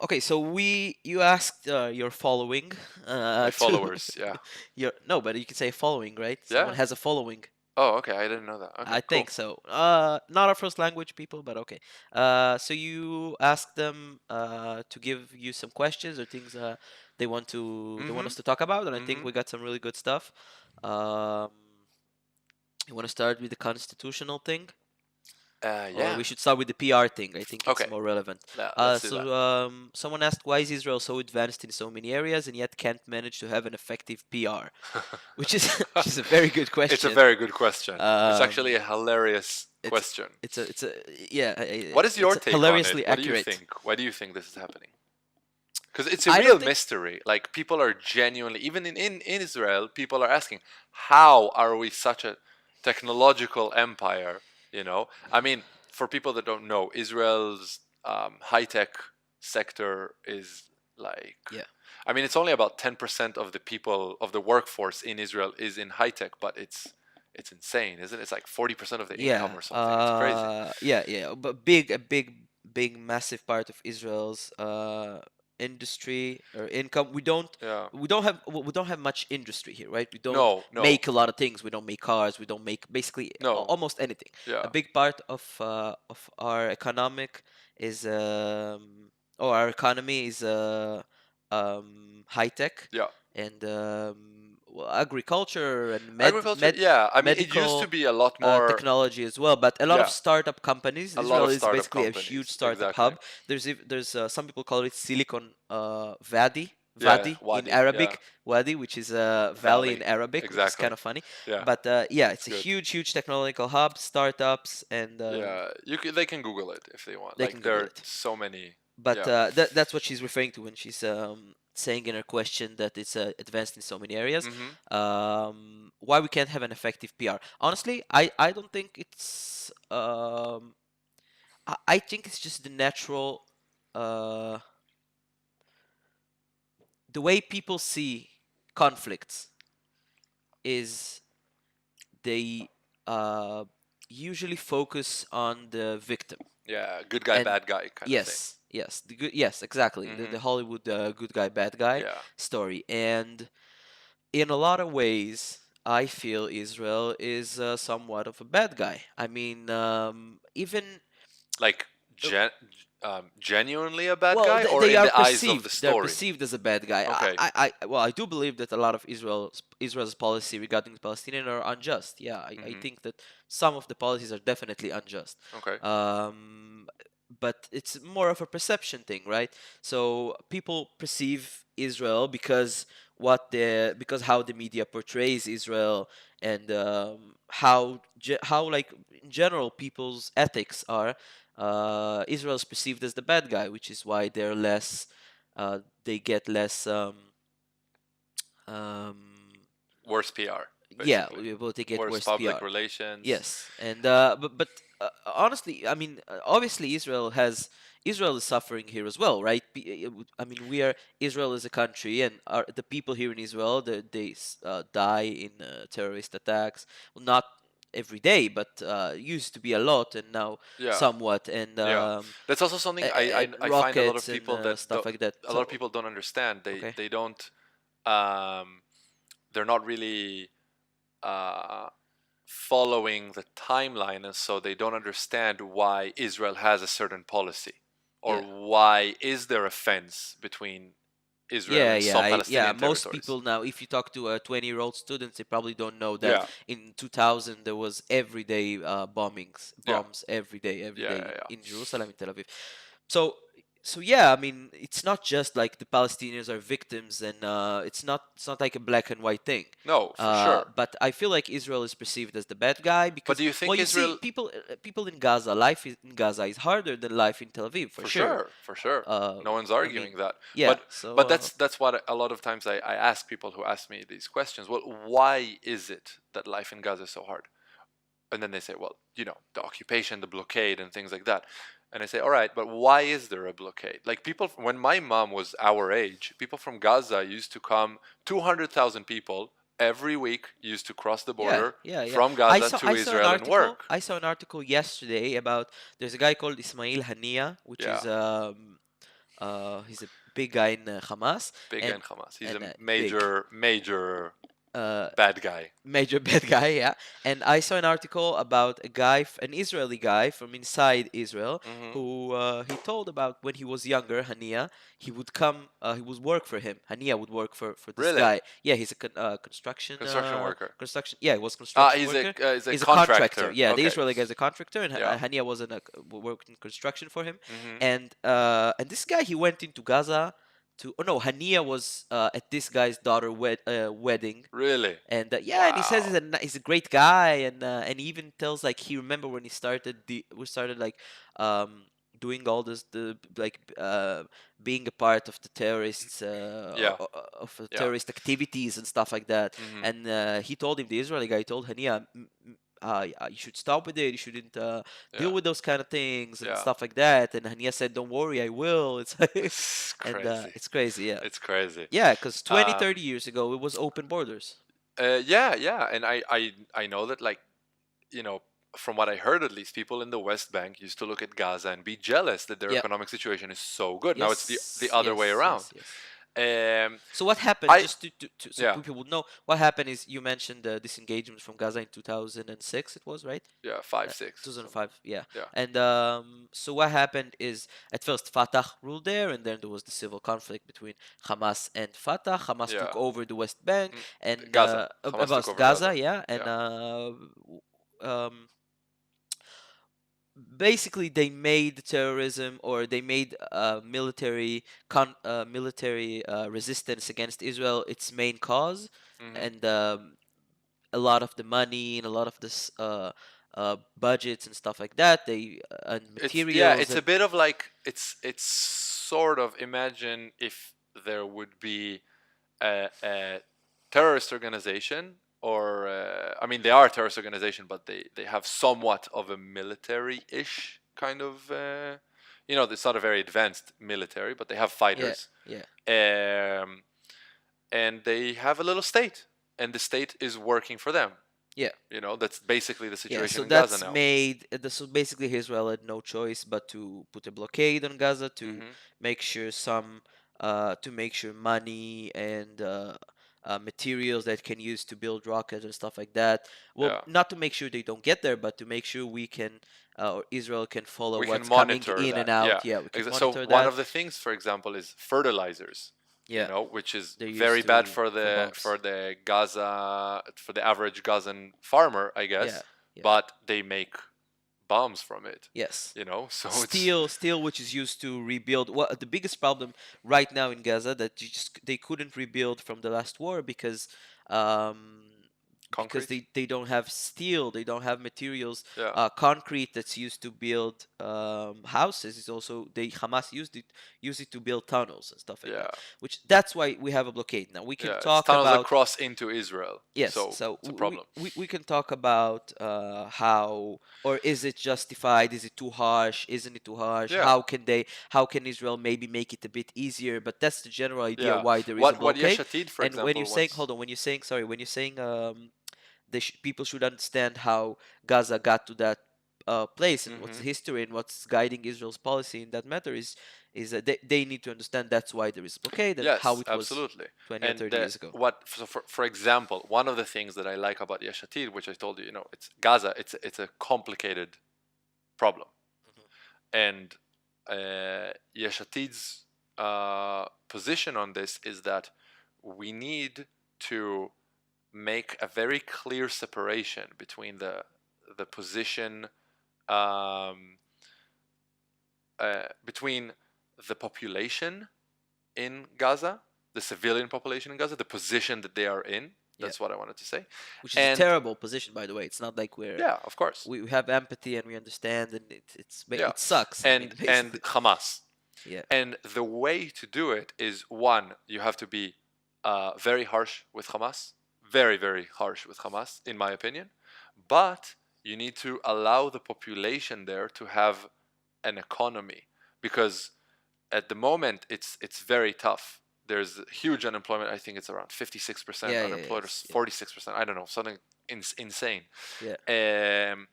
Okay, so you asked your following my to followers. Yeah, your no, but you can say following, right? Someone yeah. has a following. Oh, okay. I didn't know that. Okay, I cool. think so. Not our first language people, but okay. So you ask them to give you some questions or things they want Mm-hmm. us to talk about, and I think Mm-hmm. we got some really good stuff. Um, you want to start with the constitutional thing, or Yeah. we should start with the PR thing? I think it's Okay. more relevant. Let's do that. Someone asked, why is Israel so advanced in so many areas and yet can't manage to have an effective PR? Which is which is a very good It's a question. very good question. It's actually a Um, hilarious it's question. it's a yeah, What is your it's take on it? hilariously What do you accurate. think? Why do you think this is happening? Because it's a I real don't think mystery. Like people are genuinely, even in Israel, people are asking, how are we such a technological empire? I mean, for people that don't know, Israel's high tech sector is like, yeah. I mean, it's only about 10% of the people of the workforce in Israel is in high tech, but it's insane, isn't it? It's like 40% of the income Yeah. or something. It's crazy. Yeah. But big, massive part of Israel's industry or income. Yeah. We don't have much industry here, right? We don't No, no, make a lot of things. We don't make cars. We don't make basically no. almost anything. A Yeah. big part of our economic is or our economy is high tech Yeah. and well, agriculture and Agriculture, yeah. I mean, it used to medical be a lot more, technology as well, but a lot of yeah, startup companies. a lot Israel of is startup basically a huge companies. startup Exactly. hub. There's some people call it Silicon Valley, Yeah, in Wadi. Yeah. Arabic, Wadi, which is a valley in Valley. Arabic, which is Exactly. kind of funny. Yeah, But yeah, it's it's a good. huge technological hub, startups, and Yeah, they can Google it if they want. they can Like there Google are it. so many. But Yeah. that's what she's referring to when she's saying in her question that it's advanced in so many areas. Mhm. Why we can't have an effective PR? Honestly, I don't think it's. I think it's just the natural, uh, the way people see conflicts is they uh, usually focus on the victim. Yeah, good guy, And bad guy kind of thing. yes, exactly. The Mhm. Hollywood good guy, bad guy Yeah. story. And in a lot of ways, I feel Israel is somewhat of a bad guy. I mean, even Like uh, genuinely a bad well, guy or they in are the eyes of the perceived. They're story? perceived as a bad guy. Okay. Well, I do believe that a lot of Israel's policy regarding the Palestinian are unjust. Yeah, I Mhm. think that some of the policies are definitely unjust. Okay. Um, but it's more of a perception thing, right? So people perceive Israel because how the media portrays Israel and how like in general people's ethics are. Israel is perceived as the bad guy, which is why they get less um, Worse PR, yeah, basically. they get Worse worse public PR. relations. Yes, and honestly, I mean, obviously, Israel is suffering here as well, right? I mean, we are Israel is a country, and the people here in Israel, die in terrorist attacks. Well, not every day, but used to be a lot, and now Yeah. somewhat, and Yeah, that's also something I find a lot of rockets and people that stuff like that. a lot So of people don't understand. They okay, they don't um, they're not really uh, following the timeline, and so they don't understand why Israel has a certain policy, or yeah. why is there a fence between Israel and some Yeah. Palestinian Most territories. people now, if you talk to 20-year-old students, they probably don't know that Yeah, in 2000 there was everyday yeah, bombs every yeah, day yeah, in yeah. Jerusalem, in Tel Aviv. So, so yeah, I mean, it's not just like the Palestinians are victims, and it's not like a black and white thing. No, for sure. But I feel like Israel is perceived as the bad guy But because, do you well, think you see, Israel? people in Gaza, in Gaza is harder than life in Tel Aviv for For sure. sure, for sure. No one's I mean, arguing that. yeah. But So but that's what a lot of times I ask people who ask me these questions. Well, why is it that life in Gaza is so hard? And then they say, well, the occupation, the blockade, and things like that. And I say, all right, but why is there a blockade? Like people, when my mom was our age, people from Gaza used to come, 200,000 people every week used to cross the Yeah, border yeah, yeah. from I Gaza saw to I saw an Israel and article. work. I saw an article yesterday about there's a guy called Ismail Hania, which Yeah, is he's a big guy in Hamas big and and Hamas. He's and a big. major Uh, bad guy. Major bad guy, yeah. And I saw an article about a guy, an Israeli guy from inside Israel, Hmm. who he told about when he was younger, Hania, he would come, he would work for him. Hania would work for this Really? guy. Yeah, he's a Construction worker. construction. Yeah, he was Ah, construction worker. he's a He's a contractor. contractor. Yeah, the Okay. Israeli guy is a contractor, and Yeah. Hania was worked in construction for him. Hmm. And this guy, he went into Gaza to. Oh no, Hania was at this guy's daughter wedding, Really? and yeah, and he says Wow. he's a great guy, and he even tells like he remember when he started we started like um doing all this the like being a part of the terrorists Yeah. of Yeah. terrorist activities and stuff like that. Hmm. And he told him, the Israeli guy told Hania, you should stop with it. You shouldn't Yeah. deal with those kind of things and Yeah. stuff like that. And Hania said, "Don't worry, I will." It's like, It's and crazy. it's crazy, yeah, It's crazy. yeah, because 20, Um, 30 years ago it was open borders. yeah, yeah, and I know that, like, you know, from what I heard, at least, people in the West Bank used to look at Gaza and be jealous that their Yeah. economic situation is so good. Now it's the Yes, other way yes, around. yes, yes. Um, So what happened? I Just so Yeah, people would know, what happened is you mentioned the disengagement from Gaza in 2006. It was right. yeah, 5 6 something. 2005, yeah. Yeah, And so what happened is at first Fatah ruled there, and then there was the civil conflict between Hamas and Fatah. Hamas took yeah. over the West Bank Mm, and Gaza. Hamas took about over Gaza, Gaza. yeah, and Yeah. um, basically they made terrorism, or they made military resistance against Israel its main cause, Hmm. and a lot of the money and a lot of this budgets and stuff like that, they and materials It's a and bit of like, it's sort of, imagine if there would be a terrorist organization, or I mean, they are a terrorist organization, but they have somewhat of a military-ish kind of, it's not a very advanced military, but they have yeah, fighters, yeah, um, and they have a little state, and the state is working for them. yeah. That's basically the Yeah, situation so in Gaza that's now. made so basically Israel had no choice but to put a blockade on Gaza to Hmm. make sure money and materials that can use to build rockets and stuff like that. Well, Yeah, not to make sure they don't get there, but to make sure we can or Israel can follow we can what's coming monitor in and that. Yeah. out. Yeah, we can So monitor one that. of the things, for example, is fertilizers. Yeah, Which is they're very used bad to for for the bombs. Gaza, for the average Gazan farmer, I Yeah, guess. yeah. But they make bombs from it. Yes. So it's, Steel, which is used to rebuild. Well, the biggest problem right now in Gaza that they couldn't rebuild from the last war um, because concrete. they don't have steel, they don't have materials. Yeah, Concrete that's used to build houses is also Hamas used it to build tunnels and stuff like yeah, that. Which that's why we have a blockade now. We can yeah. It's talk tunnels about. across into Israel, Yes, so so it's a problem. we can talk about how, or is it justified? Is it too harsh? Isn't it too harsh? Yeah, How can Israel maybe make it a bit easier? But that's the general idea yeah. why there is a What blockade. Yeshatid, for And when you're example, saying, wants. hold on, when you're saying people should understand how Gaza got to that place and what's Hmm. the history and what's guiding Israel's policy in that matter is that they need to understand that's why there is a blockade and how Yes, it was absolutely. 20 or And 30 years ago. for example, one of the things that I like about Yeshatid, which I told you, it's Gaza. It's a complicated problem, Mhm. and Yeshatid's position on this is that we need to make a very clear separation between the position, um, between the population in Gaza, the civilian population in Gaza, the position that they are in. Yeah. That's what I wanted to say. Which is a And terrible position, by the way. It's not like yeah, of course. we have empathy and we understand, and Yeah. it sucks. I mean, And basically, Hamas. yeah, And the way to do it is, one, you have to be very harsh with Hamas, very, very harsh with Hamas, in my opinion. But you need to allow the population there to have an economy, because at the moment it's very tough. there's huge unemployment. I think it's around 56% Yeah, yeah, unemployed or yes, yeah, 46%. I don't know, something insane. yeah, Um,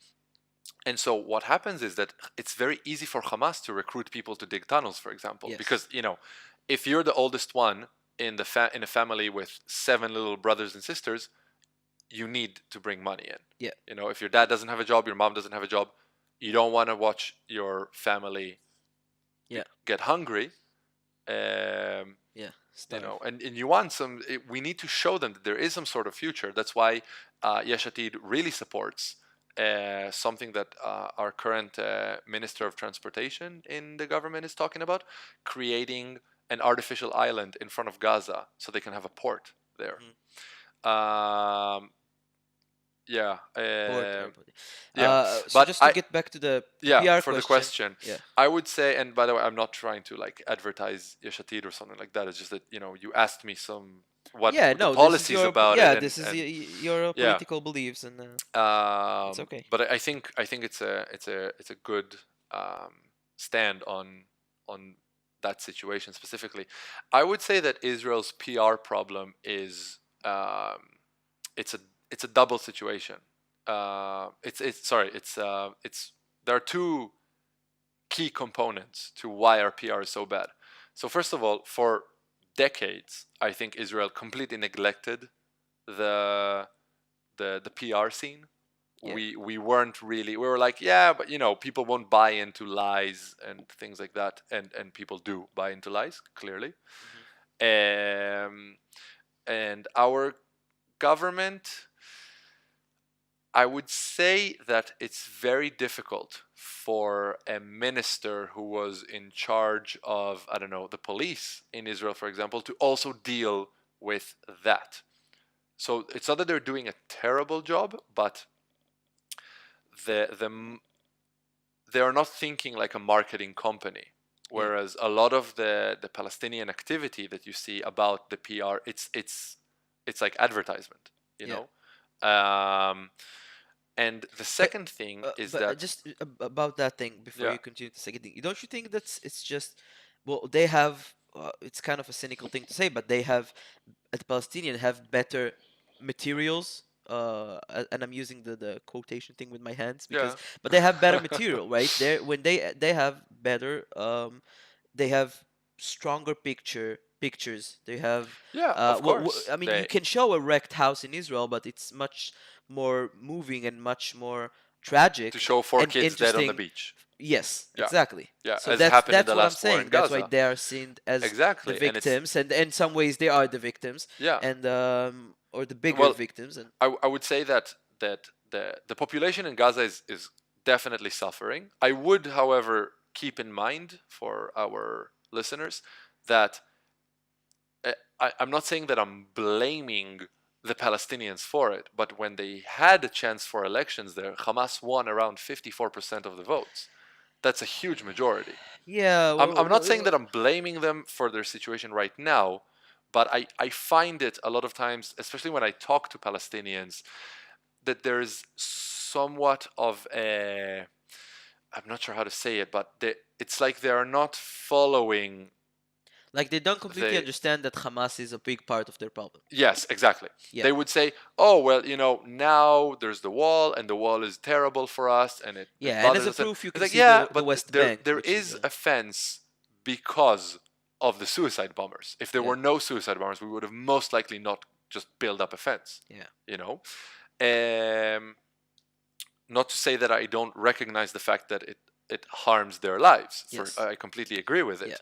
and so what happens is that it's very easy for Hamas to recruit people to dig tunnels, for example, yes, because if you're the oldest one in in a family with seven little brothers and sisters, you need to bring money in. yeah, If your dad doesn't have a job, your mom doesn't have a job, you don't want to watch your family yeah, get hungry. Um, yeah. Starve. and you want we need to show them that there is some sort of future. That's why Yesh Atid really supports something that our current Minister of Transportation in the government is talking about, creating an artificial island in front of Gaza so they can have a port there. Hmm. Um, yeah, Port everybody. yeah, So but just to get back to the yeah, PR for the question. question, Yeah. I would say, and by the way, I'm not trying to like advertise Yeshatid or something like that. It's just that you asked me what Yeah, the no, this is policies your about it, yeah, and this is your yeah, political beliefs, and it's okay. but I think it's a good um, stand on that situation specifically. I would say that Israel's PR problem is it's a it's a double situation. It's sorry, it's there are two key components to why our PR is so bad. So first of all, for decades, I think Israel completely neglected the the PR scene. Yeah. We weren't really, we were like, yeah, but people won't buy into lies and things like that, and people do buy into lies, clearly. Hmm. um, and our government, I would say that it's very difficult for a minister who was in charge of, I don't know, the police in Israel, for example, to also deal with that. So it's not that they're doing a terrible job, but the they are not thinking like a marketing company. Yeah. Whereas a lot of the Palestinian activity that you see about the PR, it's like advertisement, you Yeah. know. Um, and the But second thing is that, just about that thing before yeah, you continue the second thing, don't you think it's just, well, they have, it's kind of a cynical thing to say, but they have, the Palestinian have better materials. And I'm using the quotation thing with my hands because, yeah, but they have better material, right? When they have better, they have stronger pictures. They have, yeah, of course, I mean, you they can show a wrecked house in Israel, but it's much more moving and much more to tragic show four and kids dead on the interesting. beach. Yes, Yeah, exactly. yeah, So as that's happened in the what I'm last war in saying. That's why Gaza. they are seen as the Exactly, and it's victims, and in some ways they are the victims, yeah. and or the bigger Well, victims, and I would say that the population in Gaza is definitely suffering. I would, however, keep in mind for our listeners that I'm not saying that I'm blaming the Palestinians for it, but when they had a chance for elections there, Hamas won around 54% of the votes. That's a huge majority. yeah, I'm well, not saying that I'm blaming them for their situation right now, but I find it a lot of times, especially when I talk to Palestinians, that there's somewhat of a, I'm not sure how to say it, but it's like they are not following like they don't completely the, understand that Hamas is a big part of their problem. yes, exactly. Yeah, They would say, oh, well, now there's the wall, and the wall is terrible for us, and it yeah, and as bothers a us. And proof, you it's can like, see yeah, the but West Bank, there which is is a fence because of the suicide bombers. If there yeah, were no suicide bombers, we would have most likely not just built up a fence, yeah, you know? Um, Not to say that I don't recognize the fact that it harms their lives. yes, I completely agree with yeah. it.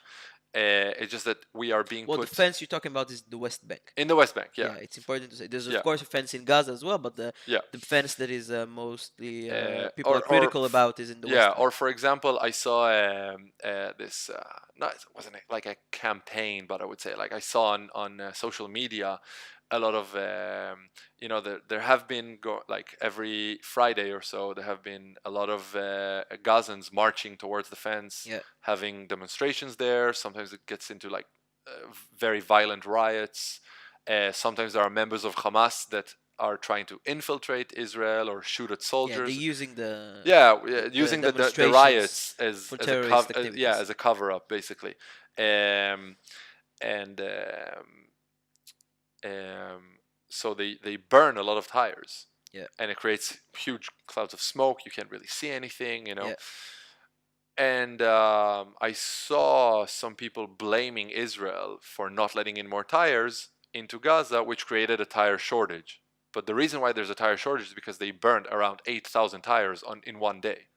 It's just that we are being Well, the put fence you're talking about is the West Bank. in the West Bank. Yeah, Yeah, it's important to say. There's of yeah, course a fence in Gaza as well, but yeah. the fence that is mostly people are Or critical about is in the yeah, West Bank. or for example, I saw this. Not it wasn't like a campaign, but I would say like I saw on social media a lot of there have been like every Friday or so there have been a lot of Gazans marching towards the fence, Yeah, having demonstrations there. Sometimes it gets into like very violent riots. Sometimes there are members of Hamas that are trying to infiltrate Israel or shoot at yeah, they're soldiers. using Yeah, the using the demonstrations riots as for as a cover, terrorist yeah, activities. as a cover up basically. and um, so they burn a lot of tires, Yeah. and it creates huge clouds of smoke. You can't really see anything, Yeah. And I saw some people blaming Israel for not letting in more tires into Gaza, which created a tire shortage. But the reason why there's a tire shortage is because they burned around 8,000 tires in one day,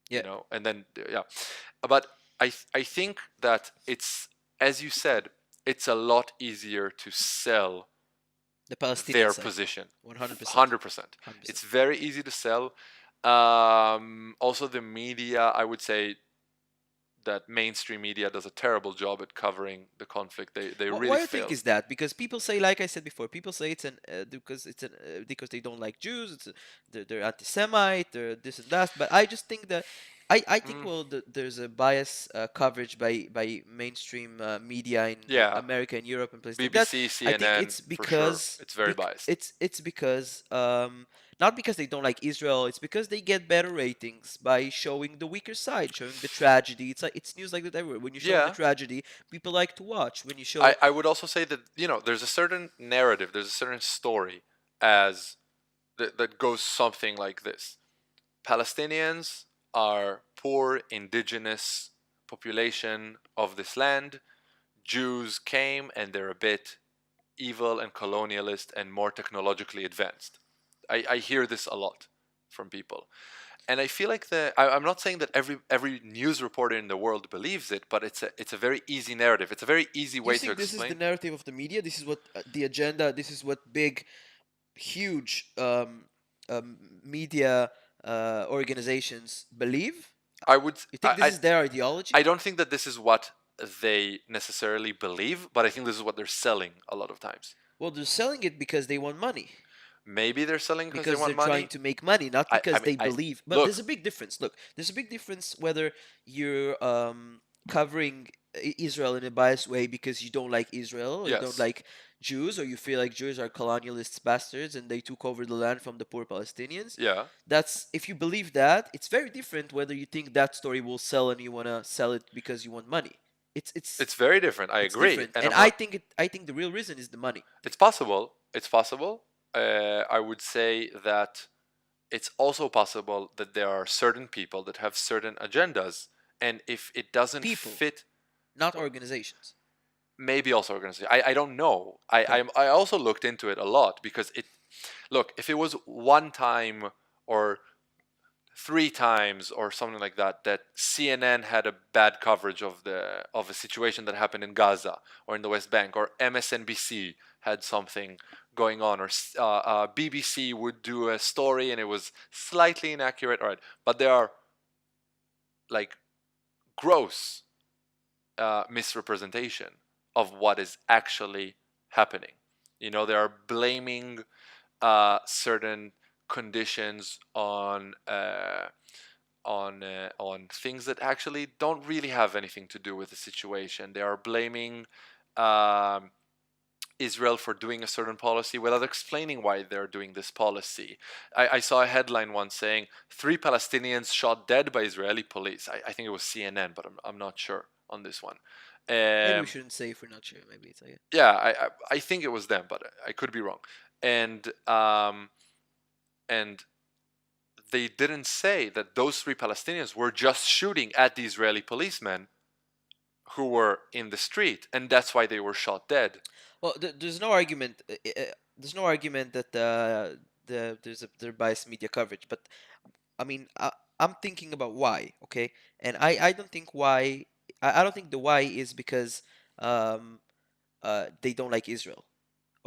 Yeah. and then yeah. But I think that it's, as you said, it's a lot easier to sell The Palestinian their side. position. 100%. 100%. It's 100%. very easy to sell. Also, the media, I would say that mainstream media does a terrible job at covering the conflict. They Why really do you think fail. is that? Because people say, like I said before, people say it's an because they don't like Jews. They're anti-Semite. They're this and that. But I just think that I think Mm, well there's a bias coverage by mainstream media in yeah, America and Europe and places like that. BBC, I think CNN, it's for sure. because It's very biased. it's because not because they don't like Israel. It's because they get better ratings by showing the weaker side, showing the tragedy. It's like it's news like that everywhere. When you show the Yeah, tragedy, people like to watch. When you I, show I would also say that, there's a certain narrative, there's a certain story as that goes something like this. Palestinians are poor indigenous population of this land. Jews came and they're a bit evil and colonialist and more technologically advanced. I hear this a lot from people. And I feel like I'm not saying that every news reporter in the world believes it, but it's a very easy narrative. It's a very easy you way to think this is the explain. narrative of the media, this is what the agenda, this is what big, huge media organizations believe. I would You think this I is their ideology? I don't think that this is what they necessarily believe, but I think this is what they're selling a lot of times. Well, they're selling it because they want money. Maybe they're selling because they Because they're want trying money. to make money, not I because mean, they I believe. But there's look. a big difference. Look, there's a big difference whether you're covering Israel in a biased way because you don't like Israel or you don't Yes. like Jews or you feel like Jews are colonialists bastards and they took over the land from the poor Palestinians. Yeah. That's if you believe that, it's very different whether you think that story will sell and you want to sell it because you want money. It's it's It's very different. I it's agree, different. and And I'm not. I think the real reason is the money. It's possible. It's possible. I would say that it's also possible that there are certain people that have certain agendas, and if it doesn't People, fit, not organizations. maybe also organization. I don't know. I Okay. I also looked into it a lot because it. Look, if it was one time or three times or something like that CNN had a bad coverage of a situation that happened in Gaza or in the West Bank, or MSNBC had something going on, or BBC would do a story and it was slightly inaccurate. All right, but there are like gross misrepresentation of what is actually happening. They are blaming certain conditions on things that actually don't really have anything to do with the situation. They are blaming um, Israel for doing a certain policy without explaining why they're doing this policy. I saw a headline once saying 3 Palestinians shot dead by Israeli police. I think it was CNN, but I'm not sure on this one. Maybe we Um, shouldn't say if we're not sure. Maybe it's like yeah, I think it was them, but I could be wrong. And they didn't say that those 3 Palestinians were just shooting at the Israeli policemen who were in the street, and that's why they were shot dead. well, there's no argument. There's no argument that there's biased media coverage. But I mean, I'm thinking about why. Okay, and I don't think why. I don't think the why is because um they don't like Israel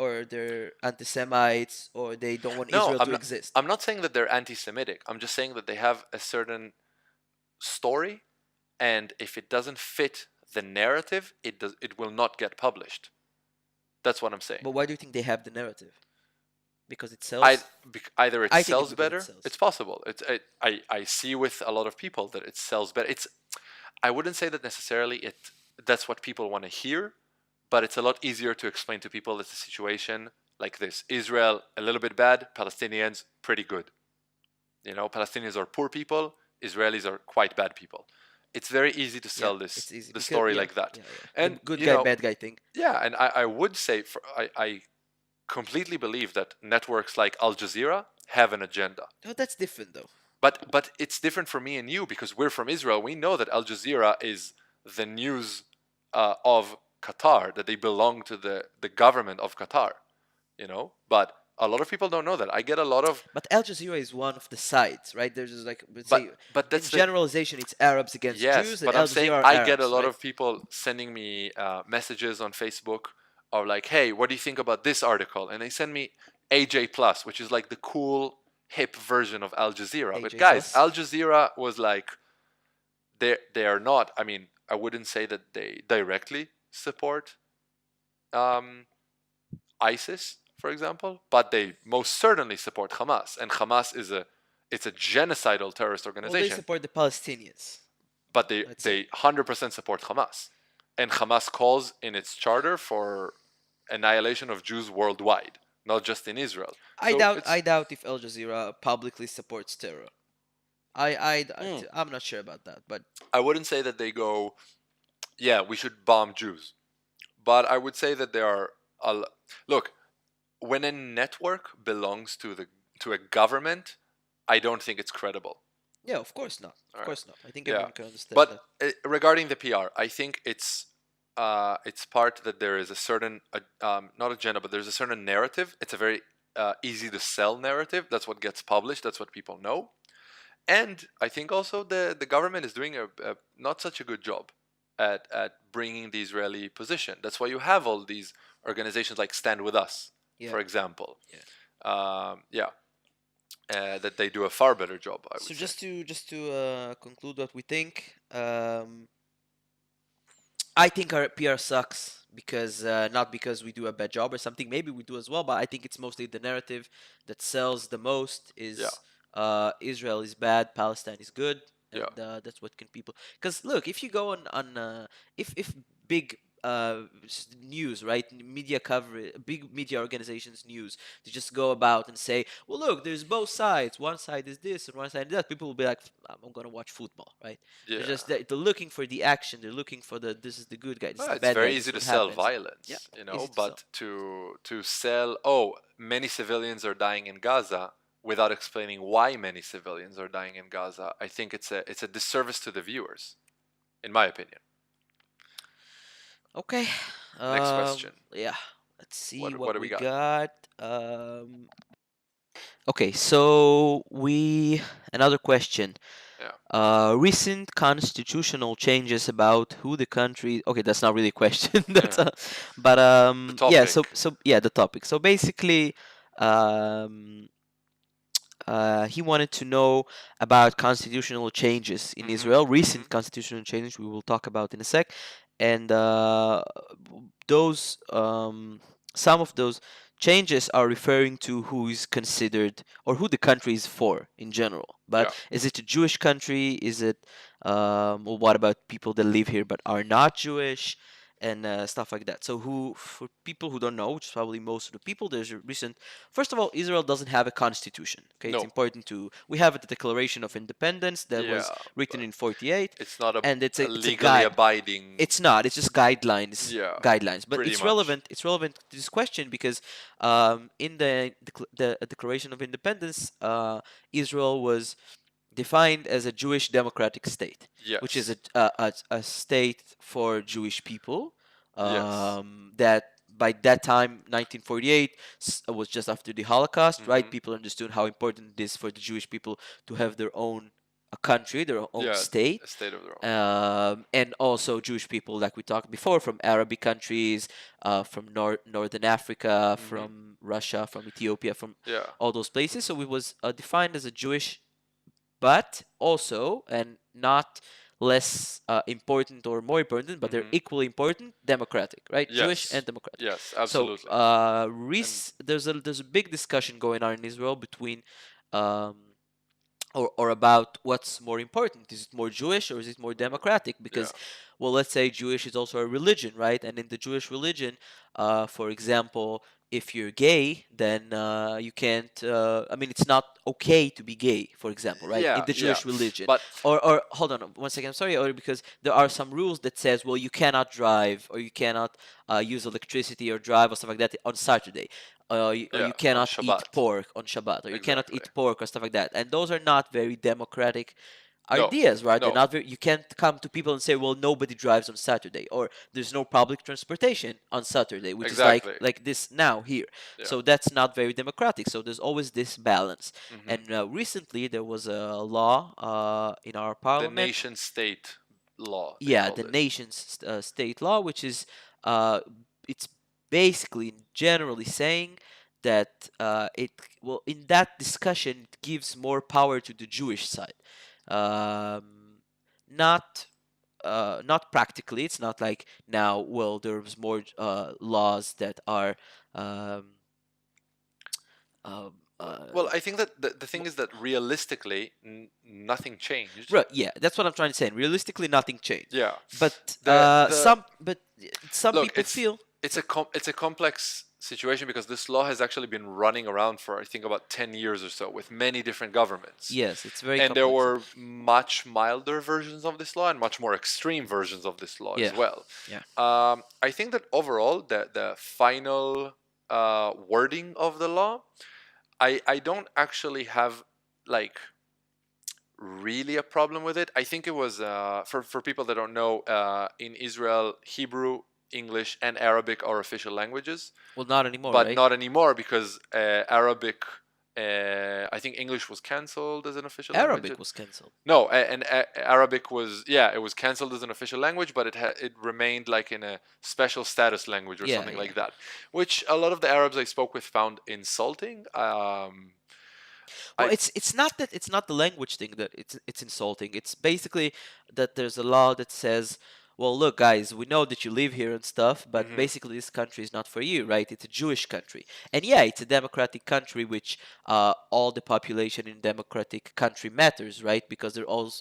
or they're anti-Semites or they don't want No, Israel I'm to not. exist. I'm not saying that they're anti-Semitic. I'm just saying that they have a certain story, and if it doesn't fit the narrative, it will not get published. That's what I'm saying. But why do you think they have the narrative? Because it I sells. Either it I think it's sells because it better. sells. It's possible. I see with a lot of people that it sells better. I wouldn't say that necessarily that's what people want to hear, but it's a lot easier to explain to people that the situation like this: Israel a little bit bad, Palestinians pretty good. Palestinians are poor people, Israelis are quite bad people. it's very easy to Yeah, sell this it's easy the because story yeah, like that. yeah, yeah. The And good guy, bad guy thing. yeah, and I would say I completely believe that networks like Al Jazeera have an agenda. No, that's different though. But it's different for me and you because we're from Israel. We know that Al Jazeera is the news of Qatar, that they belong to the government of Qatar, But a lot of people don't know that. I get a lot of But Al Jazeera is one of the sides, right? There's just like, let's say, but in that's the generalization, it's Arabs against yes. Jews, and But I'm Al saying Jazeera are I get a Arabs, lot right? of people sending me messages on Facebook of like, hey, what do you think about this article? And they send me AJ Plus, which is like the cool hip version of Al Jazeera. But AJ guys, plus. Al Jazeera was like they are not. I mean, I wouldn't say that they directly support um, ISIS, for example, but they most certainly support Hamas, and Hamas is a genocidal terrorist Well, they organization. support the Palestinians, But let's say. they 100% support Hamas, and Hamas calls in its charter for annihilation of Jews worldwide, not just in Israel. So I it's doubt if Al Jazeera publicly supports terror. mm, I'm not sure about that, but I wouldn't say that they go, yeah, we should bomb Jews, but I would say that there are look, when a network belongs to a government, I don't think it's credible. yeah, of course not. All Of right. course not. I think Yeah, everyone can understand but that. regarding the PR, I think it's part that there is a certain not agenda, but there's a certain narrative. It's a very easy to sell narrative. That's what gets published. That's what people know. And I think also the government is doing a not such a good job at bringing the Israeli position. That's why you have all these organizations like Stand With Us, Yeah, for example. yeah. Yeah, that they do a far better job, I So would say. just to conclude what we think, I think our PR sucks because not because we do a bad job or something. Maybe we do as well, but I think it's mostly the narrative that sells the most Yeah, is Israel is bad, Palestine is good, yeah. and that's what can people. Because look, if you go on if big news, right, media coverage, big media organizations news, to just go about and say, well, look, there's both sides. One side is this and one side is that. People will be like, I'm gonna watch football, right? Yeah. They're looking for the action. They're looking for the this is the good guy, this is Well, the it's bad guy, very this easy is to what sell happens. Yeah, violence, easy to sell. but to sell, oh, many civilians are dying in Gaza without explaining why many civilians are dying in Gaza, I think it's a disservice to the viewers, in my opinion. Okay. Next question. Yeah. Let's see What what do we we got? got. Okay, so we another question. Yeah. Recent constitutional changes about who the country. Okay, that's not really a question. That's but The yeah. topic. So yeah, the topic. So basically, um, he wanted to know about constitutional changes in Mm-hmm. Israel, Mm-hmm. recent constitutional changes we will talk about in a sec, and those some of those changes are referring to who is considered or who the country is for in general. But Yeah. is it a Jewish country? Is it well, what about people that live here but are not Jewish? And stuff like that. So, who, for people who don't know, which is probably most of the people, there's a recent. First of all, Israel doesn't have a constitution. Okay, it's No. important to. We have the Declaration of Independence that Yeah, was written but in '48, it's not and a it's a legally guide. abiding. It's not. It's just guidelines. Yeah, Guidelines, but pretty it's much. relevant. It's relevant to this question because in the Declaration of Independence, Israel was defined as a Jewish democratic state, which is Yes. a state for Jewish people. Yes. That by that time, 1948, was just after the Holocaust, right? Mm-hmm. People understood how important it is for the Jewish people to have their own a country, their own Yeah, state, a state of their own. and also Jewish people, like we talked before, from Arabic countries, from Northern Africa, Mm-hmm. from Russia, from Ethiopia, from Yeah. all those places. So it was defined as a Jewish, but also, and not less important or more important, but they're Mm-hmm. equally important, democratic, right? Jewish Yes. and democratic. Yes, So absolutely. And there's a big discussion going on in Israel between um, or about what's more important. Is it more Jewish or is it more democratic? yeah. Because well, let's say Jewish is also a religion, right? And in the Jewish religion, for example, if you're gay, then you can't. I mean, it's not okay to be gay, for example, right? In Yeah, the yeah. Jewish religion, But or hold on one second, I'm sorry, or because there are some rules that says, well, you cannot drive or you cannot use electricity or drive or stuff like that on Saturday. Or yeah, you on cannot eat Shabbat. pork on Shabbat, or you cannot Exactly. eat pork or stuff like that. And those are not very democratic No, ideas, right? They're no, not very, you can't come to people and say, well, nobody drives on Saturday, or there's no public transportation on Saturday, which is exactly. like this now here. Yeah. So that's not very democratic. So there's always this balance. Hmm. And recently there was a law in our The parliament. nation state law, they Yeah, called the it. nation's state law, which is uh, it's basically generally saying that it well in that discussion it gives more power to the Jewish side. Not not practically. It's not like now. Well, there's more laws that are um, um, uh, Well, I think that the thing is that realistically, nothing changed. right, yeah, that's what I'm trying to say. Realistically, nothing changed. Yeah. But The some look, people feel it's a complex situation because this law has actually been running around for I think about 10 years or so with many different governments. yes, it's very And there complex. were much milder versions of this law and much more extreme versions of this law as Yeah, well. yeah. I think that overall, the final wording of the law, I don't actually have like really a problem with it. I think it was for people that don't know, in Israel, Hebrew, English, and Arabic are official languages, Well, not anymore, but right? not anymore because Arabic. I think English was cancelled as an official language. Arabic was cancelled. No, and Arabic was, yeah, it was cancelled as an official language, but it remained like in a special status language or Yeah, something yeah. like that, which a lot of the Arabs I spoke with found insulting. Well, I it's not that it's not the language thing that it's insulting. It's basically that there's a law that says, well, look, guys, we know that you live here and stuff, but hmm basically this country is not for you, right? It's a Jewish country, and yeah, it's a democratic country, which all the population in democratic country matters, right? Because they're all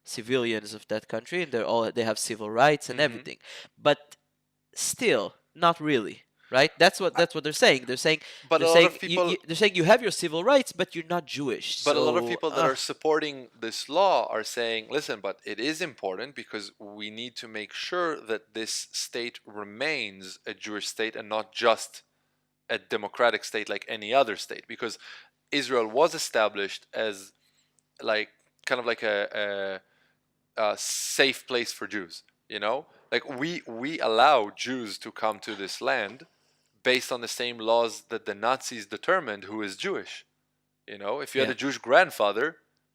civilians of that country, and they have civil rights and hmm everything, but still, not really. Right? That's what they're saying. but They're a lot saying of people they're saying you have your civil rights, but you're not Jewish. But a lot of So, people that are supporting this law are saying, listen, but it is important because we need to make sure that this state remains a Jewish state and not just a democratic state like any other state. Because Israel was established as like kind of like a safe place for Jews, you know? Like we allow Jews to come to this land based on the same laws that the Nazis determined who is Jewish. You know, if you had yeah, a Jewish grandfather,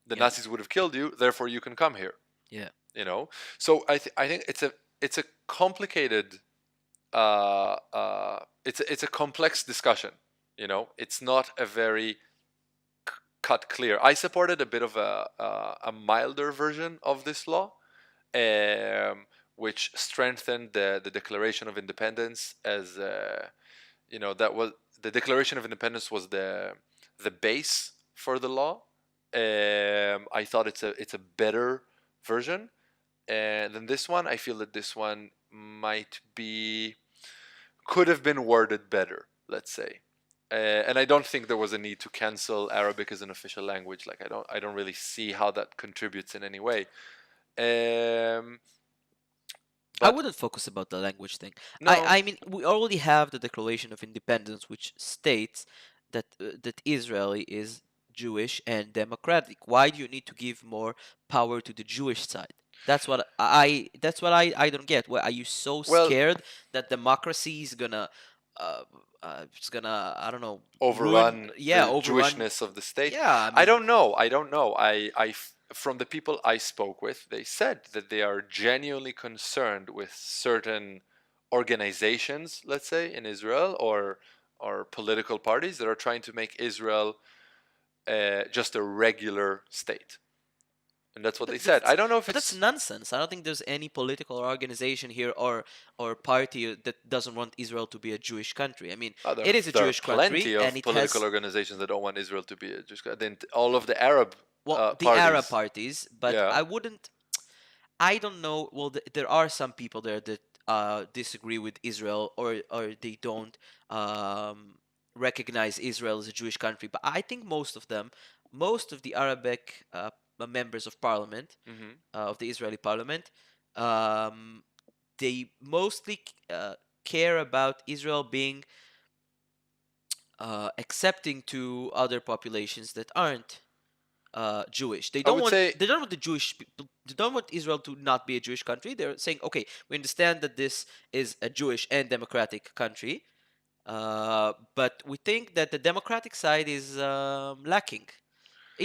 the yeah, Nazis would have killed you. Therefore, you can come here. yeah. You know, so I think it's a complicated it's a complex discussion. You know, it's not a very cut clear. I supported a bit of a milder version of this law, which strengthened the Declaration of Independence as that was the Declaration of Independence was the base for the law. I thought it's a better version than this one. I feel that this one could have been worded better. Let's say. And I don't think there was a need to cancel Arabic as an official language. Like I don't really see how that contributes in any way. Um, I but wouldn't focus about the language thing. no, I mean, we already have the Declaration of Independence, which states that Israel is Jewish and democratic. Why do you need to give more power to the Jewish side? That's what I don't get. Why are you so well, scared that democracy is gonna uh, it's gonna, I don't know, ruin, overrun yeah, the overrun. Jewishness of the state. Yeah, I I mean, don't know. I don't know. From the people I spoke with, they said that they are genuinely concerned with certain organizations, let's say in Israel, or political parties that are trying to make Israel just a regular state, and that's what they said. I don't know if but that's it's nonsense. I don't think there's any political organization here or party that doesn't want Israel to be a Jewish country. I mean, it is a there are Jewish country, plenty and of it political has, organizations that don't want Israel to be a Jewish. Then all of the Arab well, the Arab parties, parties, but yeah. I wouldn't. I don't know. Well, there are some people there that disagree with Israel, or they don't um, recognize Israel as a Jewish country. But I think most of them, most of the Arabic members of parliament, Hmm. of the Israeli parliament, um, they mostly care about Israel being accepting to other populations that aren't Jewish. They I don't would want say, they don't want the Jewish people. They don't want Israel to not be a Jewish country. They're saying, okay, we understand that this is a Jewish and democratic country, but we think that the democratic side is lacking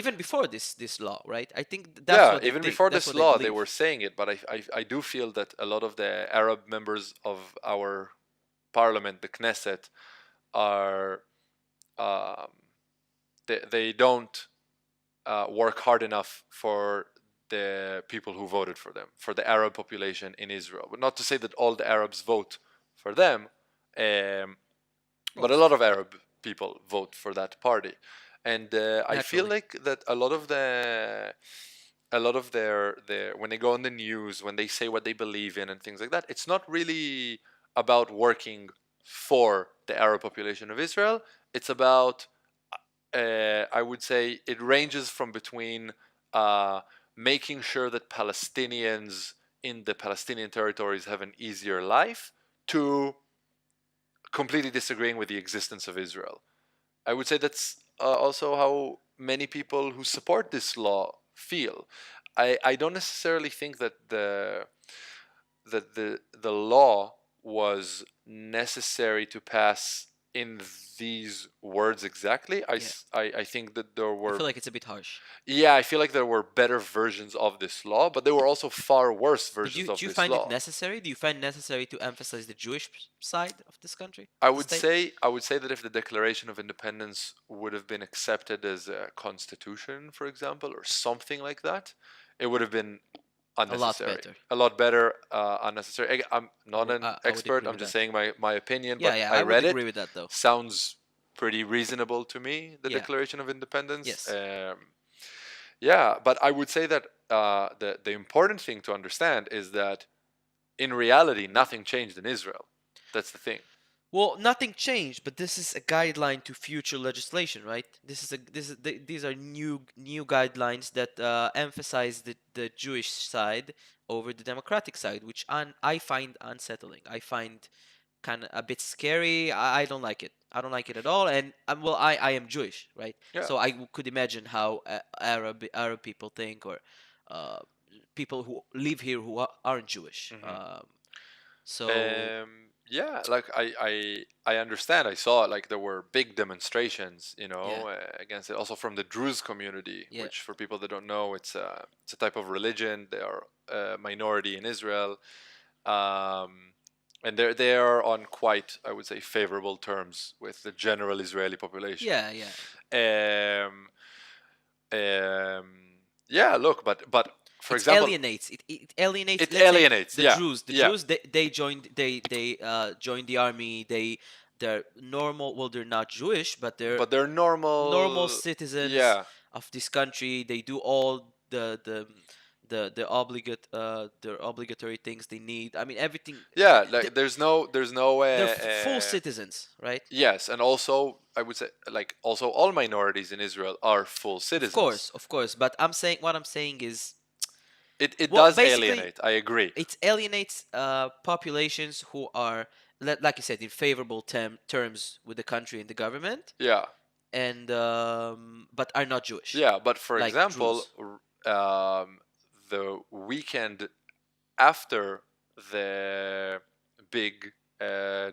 even before this law, right? I think that's yeah, what they even think. before That's this what they law, they were believe. saying it, but I do feel that a lot of the Arab members of our parliament, the Knesset, are um, they don't work hard enough for the people who voted for them, for the Arab population in Israel. But not to say that all the Arabs vote for them, um, but a lot Most, of Arab people vote for that party, and I feel naturally. like that a lot of their when they go on the news, when they say what they believe in and things like that, it's not really about working for the Arab population of Israel. It's about I would say it ranges from between uh, making sure that Palestinians in the Palestinian territories have an easier life to completely disagreeing with the existence of Israel. I would say that's also how many people who support this law feel. I don't necessarily think that the law was necessary to pass in these words exactly. Yeah, I think that there I were, feel like it's a bit harsh. yeah, I feel like there were better versions of this law, but there were also far worse But versions of do you this find it law. necessary? Do you find necessary to emphasize the Jewish side of this country, I of the would state? say I would say that if the Declaration of Independence would have been accepted as a constitution, for example, or something like that, it would have been A lot unnecessary. better. A lot better, unnecessary. I'm not an I would expert. agree I'm with just that. saying my opinion, Yeah, but yeah, I I would read agree it. with that though. Sounds pretty reasonable to me. The Yeah. Declaration of Independence. Yes. Yeah, but I would say that the important thing to understand is that in reality, nothing changed in Israel. That's the thing. Well, nothing changed, but this is a guideline to future legislation, right? These are new guidelines that emphasize the Jewish side over the democratic side, which I find unsettling. I find kind of a bit scary. I don't like it. I don't like it at all. And well, I am Jewish, right? Yeah. So I could imagine how Arab people think, or uh, people who live here who aren't Jewish. Hmm. So Yeah, like I understand. I saw like there were big demonstrations, yeah, against it. Also from the Druze community, yeah, which for people that don't know, it's a type of religion. They are a minority in Israel, um, and they are on quite, I would say, favorable terms with the general Israeli population. yeah, yeah. Um, um, yeah, look, but for It example, alienates. It alienates. it Let's say alienates. the Yeah, Druze. The yeah. Druze. They joined the army. They're normal. Well, they're not Jewish, but they're But they're normal normal. citizens Yeah, of this country. They do all the obligatory things they need. I mean, everything. yeah. th- Like there's no. They're full citizens, right? Yes, and also I would say like also all minorities in Israel are full Of citizens. course, of course. But what I'm saying is, It well, does basically, alienate. I agree. it alienates populations who are, like you said, in favorable terms with the country and the government, Yeah, and but are not Jewish, yeah. But for like example, Druze. the weekend after the big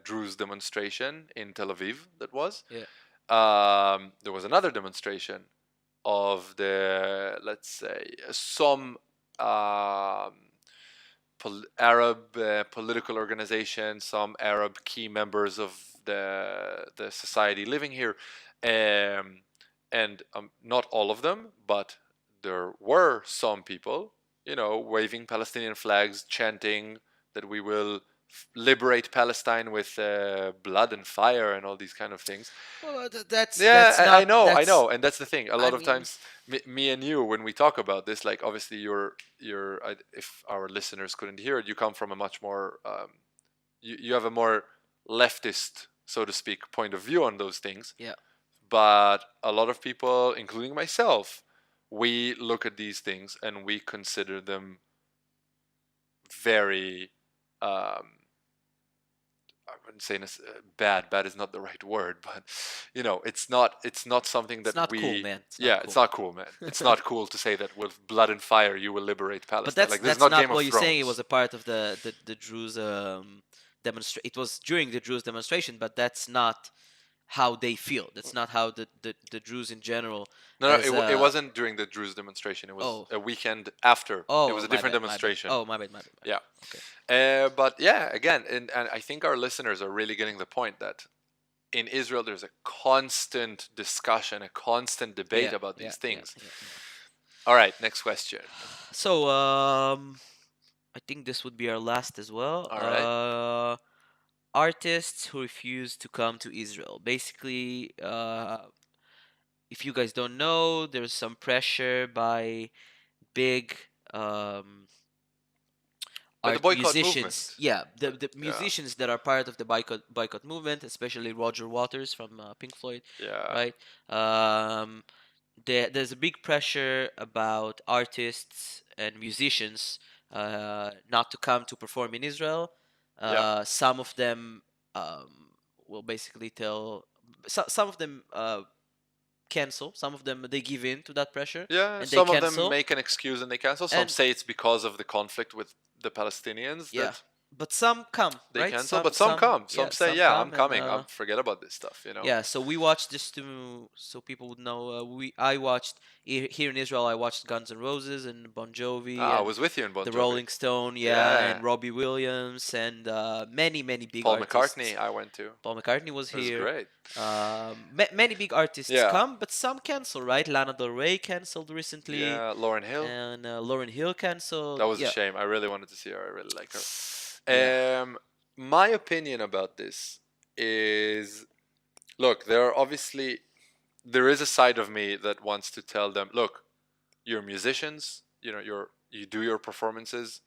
Druze demonstration in Tel Aviv, that was Yeah, there was another demonstration of the, let's say, some um, Arab political organizations, some Arab key members of the society living here, um, and not all of them, but there were some people, waving Palestinian flags, chanting that we will liberate Palestine with blood and fire and all these kind of things. Well, Yeah, that's not I that's. know, and that's the thing. A I lot of mean, times, me and you, when we talk about this, like obviously, if our listeners couldn't hear it, you come from a much more, you have a more leftist, so to speak, point of view on those things. yeah, But a lot of people, including myself, we look at these things and we consider them very, I wouldn't say bad. Bad is not the right word, but it's not something it's that not cool, we. man. It's Yeah, not it's cool. not cool, man. It's not cool to say that with blood and fire you will liberate But Palestine. that's Like this is that's not not Game of what you're saying. It was Thrones. a part of the Druze demonstration. It was during the Druze demonstration, but that's not how they feel. That's not how the Druze in general No, no, as it wasn't during the Druze demonstration. It was oh a weekend after. It was oh a my different bad, my bad. demonstration. Oh, my bad, my bad, my Yeah. bad. Okay. But yeah, again, and I think our listeners are really getting the point that in Israel there's a constant discussion, a constant debate Yeah, about yeah, these yeah, things. yeah, yeah. All right, next question. So I think this would be our last as well. All right. Artists who refuse to come to Israel. Basically, if you guys don't know, there's some pressure by big um, By the art boycott musicians. movement. Yeah, But the yeah, musicians that are part of the boycott movement, especially Roger Waters from Pink Floyd, yeah, right? Um, there's a big pressure about artists and musicians not to come to perform in Israel. yeah, Some of them will basically tell. Some of them cancel. Some of them they give in to that pressure yeah. and they Some of them cancel. make an excuse and they cancel. Some And say it's because of the conflict with the Palestinians yeah, that but some come, they right? cancel. But some come. Yeah, Some say, some "Yeah, I'm come and coming. I forget about this stuff." You know. yeah, so we watched this to so people would know. I watched here in Israel. I watched Guns N' Roses and Bon Jovi Ah, I and was with you in Bon the Jovi. Rolling Stone, yeah, Yeah. and Robbie Williams and many big Paul artists. McCartney, I went to. Paul McCartney was It was here. great. Many big artists Yeah. come, but some cancel. Right? Lana Del Rey canceled recently, Yeah. Lauren Hill. and Lauryn Hill canceled. That was a Yeah, shame. I really wanted to see her. I really like yeah, her. My opinion about this is, look, there is a side of me that wants to tell them, look, you're musicians, you do your performances,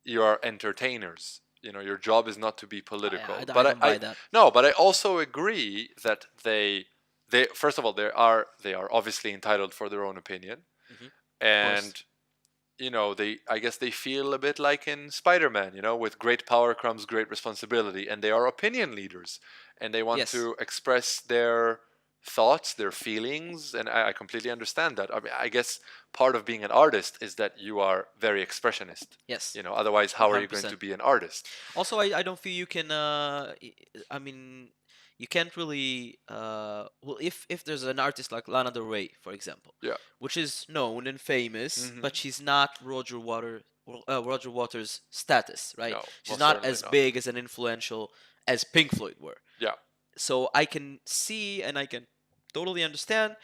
you are entertainers. Your job is not to be political. I But don't I buy that. no, but I also agree that they first of all they are obviously entitled for their own opinion, Of course. and they I guess they feel a bit like in Spider-Man, with great power comes great responsibility, and they are opinion leaders, and they want Yes. to express their thoughts, their feelings, and I completely understand that. I mean, I guess part of being an artist is that you are very expressionist. Yes. Otherwise, how are you going to 100%. be an artist? Also, I don't feel you can. I mean, you can't really. Well, if there's an artist like Lana Del Rey, for example, Yeah. which is known and famous, Hmm. but she's not Roger Waters' status, right? No, She's most not certainly as not. big as an influential as Pink Floyd were. Yeah. So I can see and I can totally understand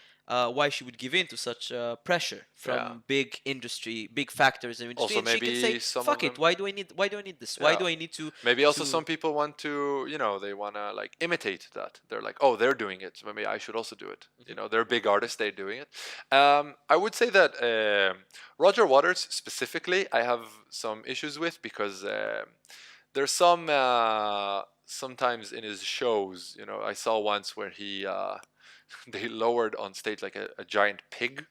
why she would give in to such pressure Yeah. from big industry, big factors in industry, Also, and she can say, maybe some of "Fuck it, them. why do I need this? Why Yeah. do I need to Maybe also to?" some people want to, they want to like imitate that. They're like, oh, they're doing it. So maybe I should also do it. Mhm. They're big artists. They're doing it. I would say that Roger Waters specifically, I have some issues with because there's sometimes in his shows, I saw once where he they lowered on stage like a giant pig,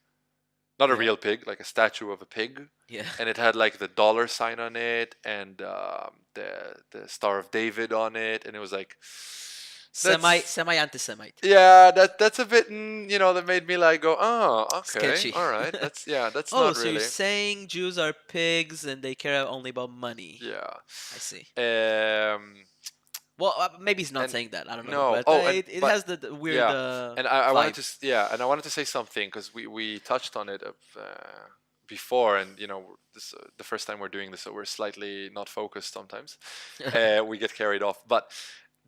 not a Yeah, real pig, like a statue of a pig, yeah. and it had like the dollar sign on it and the Star of David on it, and it was like that's Semi anti-Semite. yeah, that's a bit that made me like go, oh, okay, Sketchy. all right, that's Oh, not so you're really. saying Jews are pigs and they care only about money? Yeah. I see. um Well, maybe he's not and saying that. I don't know, no, but oh, and it but has the weird yeah, and I wanted vibe. to yeah, and I wanted to say something because we touched on it before, and this the first time we're doing this, so we're slightly not focused sometimes. We get carried off, but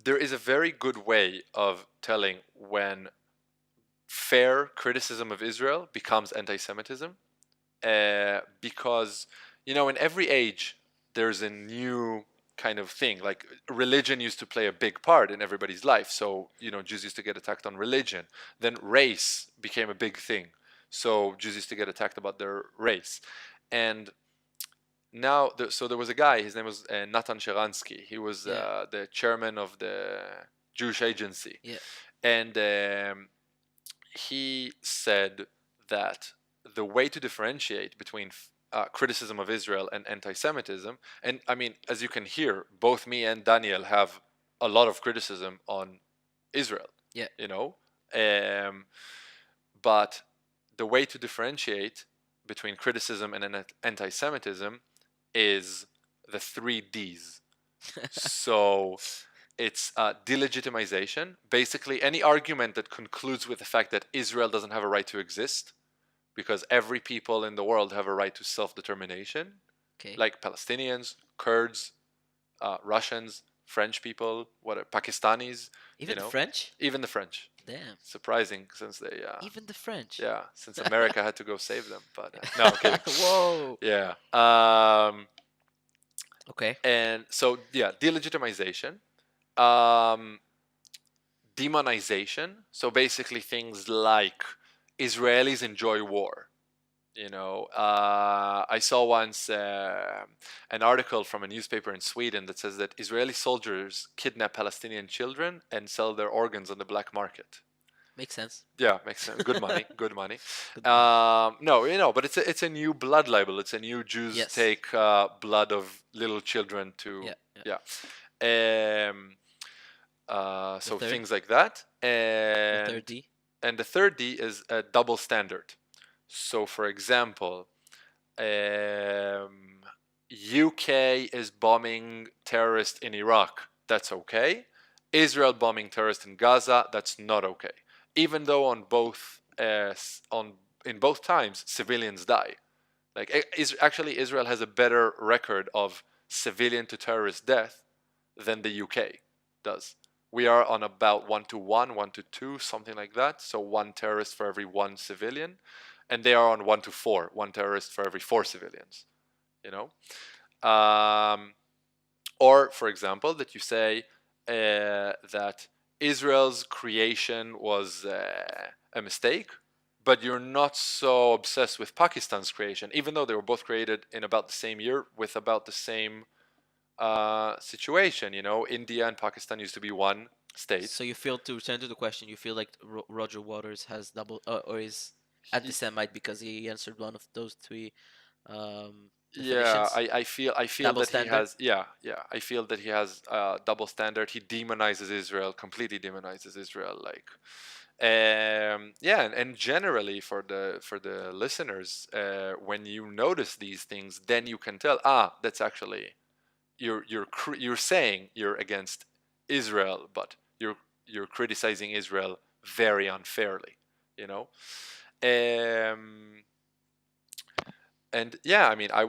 there is a very good way of telling when fair criticism of Israel becomes anti-Semitism, because in every age there's a new kind of thing. Like religion used to play a big part in everybody's life. So, Jews used to get attacked on religion. Then race became a big thing. So Jews used to get attacked about their race. And now, so there was a guy, his name was Natan Sharansky. He was Yeah. the chairman of the Jewish agency. Yeah. And he said that the way to differentiate between criticism of Israel and anti-Semitism, and I mean, as you can hear, both me and Daniel have a lot of criticism on Israel. Yeah. Um, but the way to differentiate between criticism and anti-Semitism is the three Ds. So it's delegitimization. Basically, any argument that concludes with the fact that Israel doesn't have a right to exist, because every people in the world have a right to self-determination, Okay. like Palestinians, Kurds, Russians, French people, Pakistanis, Even the French? even the French. Damn. Surprising, since they, Even the French. yeah, since America had to go save them. But no, I'm kidding. Whoa. Yeah. Okay. And so, yeah, delegitimization, um, demonization. So basically, things like Israelis enjoy war. I saw once an article from a newspaper in Sweden that says that Israeli soldiers kidnap Palestinian children and sell their organs on the black market. Makes sense. Yeah, makes sense. Good money. Good money. Good money. No, but it's a new blood libel. It's a new Jews Yes. take blood of little children to Yeah. so third? things like that. The third D. And the third D is a double standard. So, for example, UK is bombing terrorists in Iraq. That's okay. Israel bombing terrorists in Gaza. That's not okay. Even though in both times civilians die. Like actually, Israel has a better record of civilian to terrorist death than the UK does. We are on about 1-to-1, 1-to-2, something like that. So one terrorist for every one civilian, and they are on 1-to-4, one terrorist for every 4 civilians. Or, for example, that you say that Israel's creation was a mistake, but you're not so obsessed with Pakistan's creation, even though they were both created in about the same year with about the same situation. India and Pakistan used to be one state. So you feel, to return to the question, you feel like Roger Waters has double or is anti-Semite because he answered one of those three Yeah, definitions? I feel Double that he standard? has, yeah, I feel that he has double standard. He demonizes Israel, completely demonizes Israel. Like, yeah, and generally for the listeners, when you notice these things, then you can tell, that's actually you're saying you're against Israel, but you're criticizing Israel very unfairly, you know. Um, and yeah, I mean, I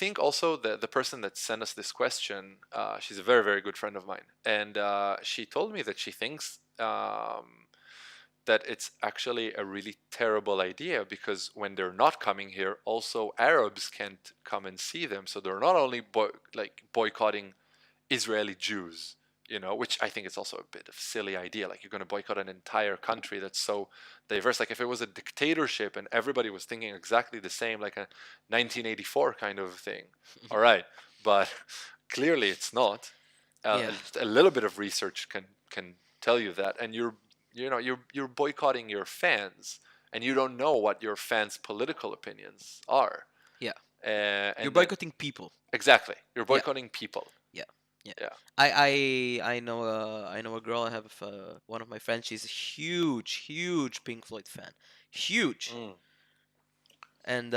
think also the person that sent us this question, she's a very, very good friend of mine, and she told me that she thinks that it's actually a really terrible idea, because when they're not coming here, also Arabs can't come and see them, so they're not only boycotting Israeli Jews, which I think is also a bit of a silly idea. Like, you're going to boycott an entire country that's so diverse. Like, if it was a dictatorship and everybody was thinking exactly the same, like a 1984 kind of thing, all right. But clearly it's not. Yeah. A little bit of research can tell you that, and you're boycotting your fans, and you don't know what your fans' political opinions are. Yeah. And You're then, boycotting people. exactly, you're Yeah. boycotting people. Yeah. Yeah. Yeah. I know a girl. I have one of my friends. She's a huge Pink Floyd fan. Huge. Mm. And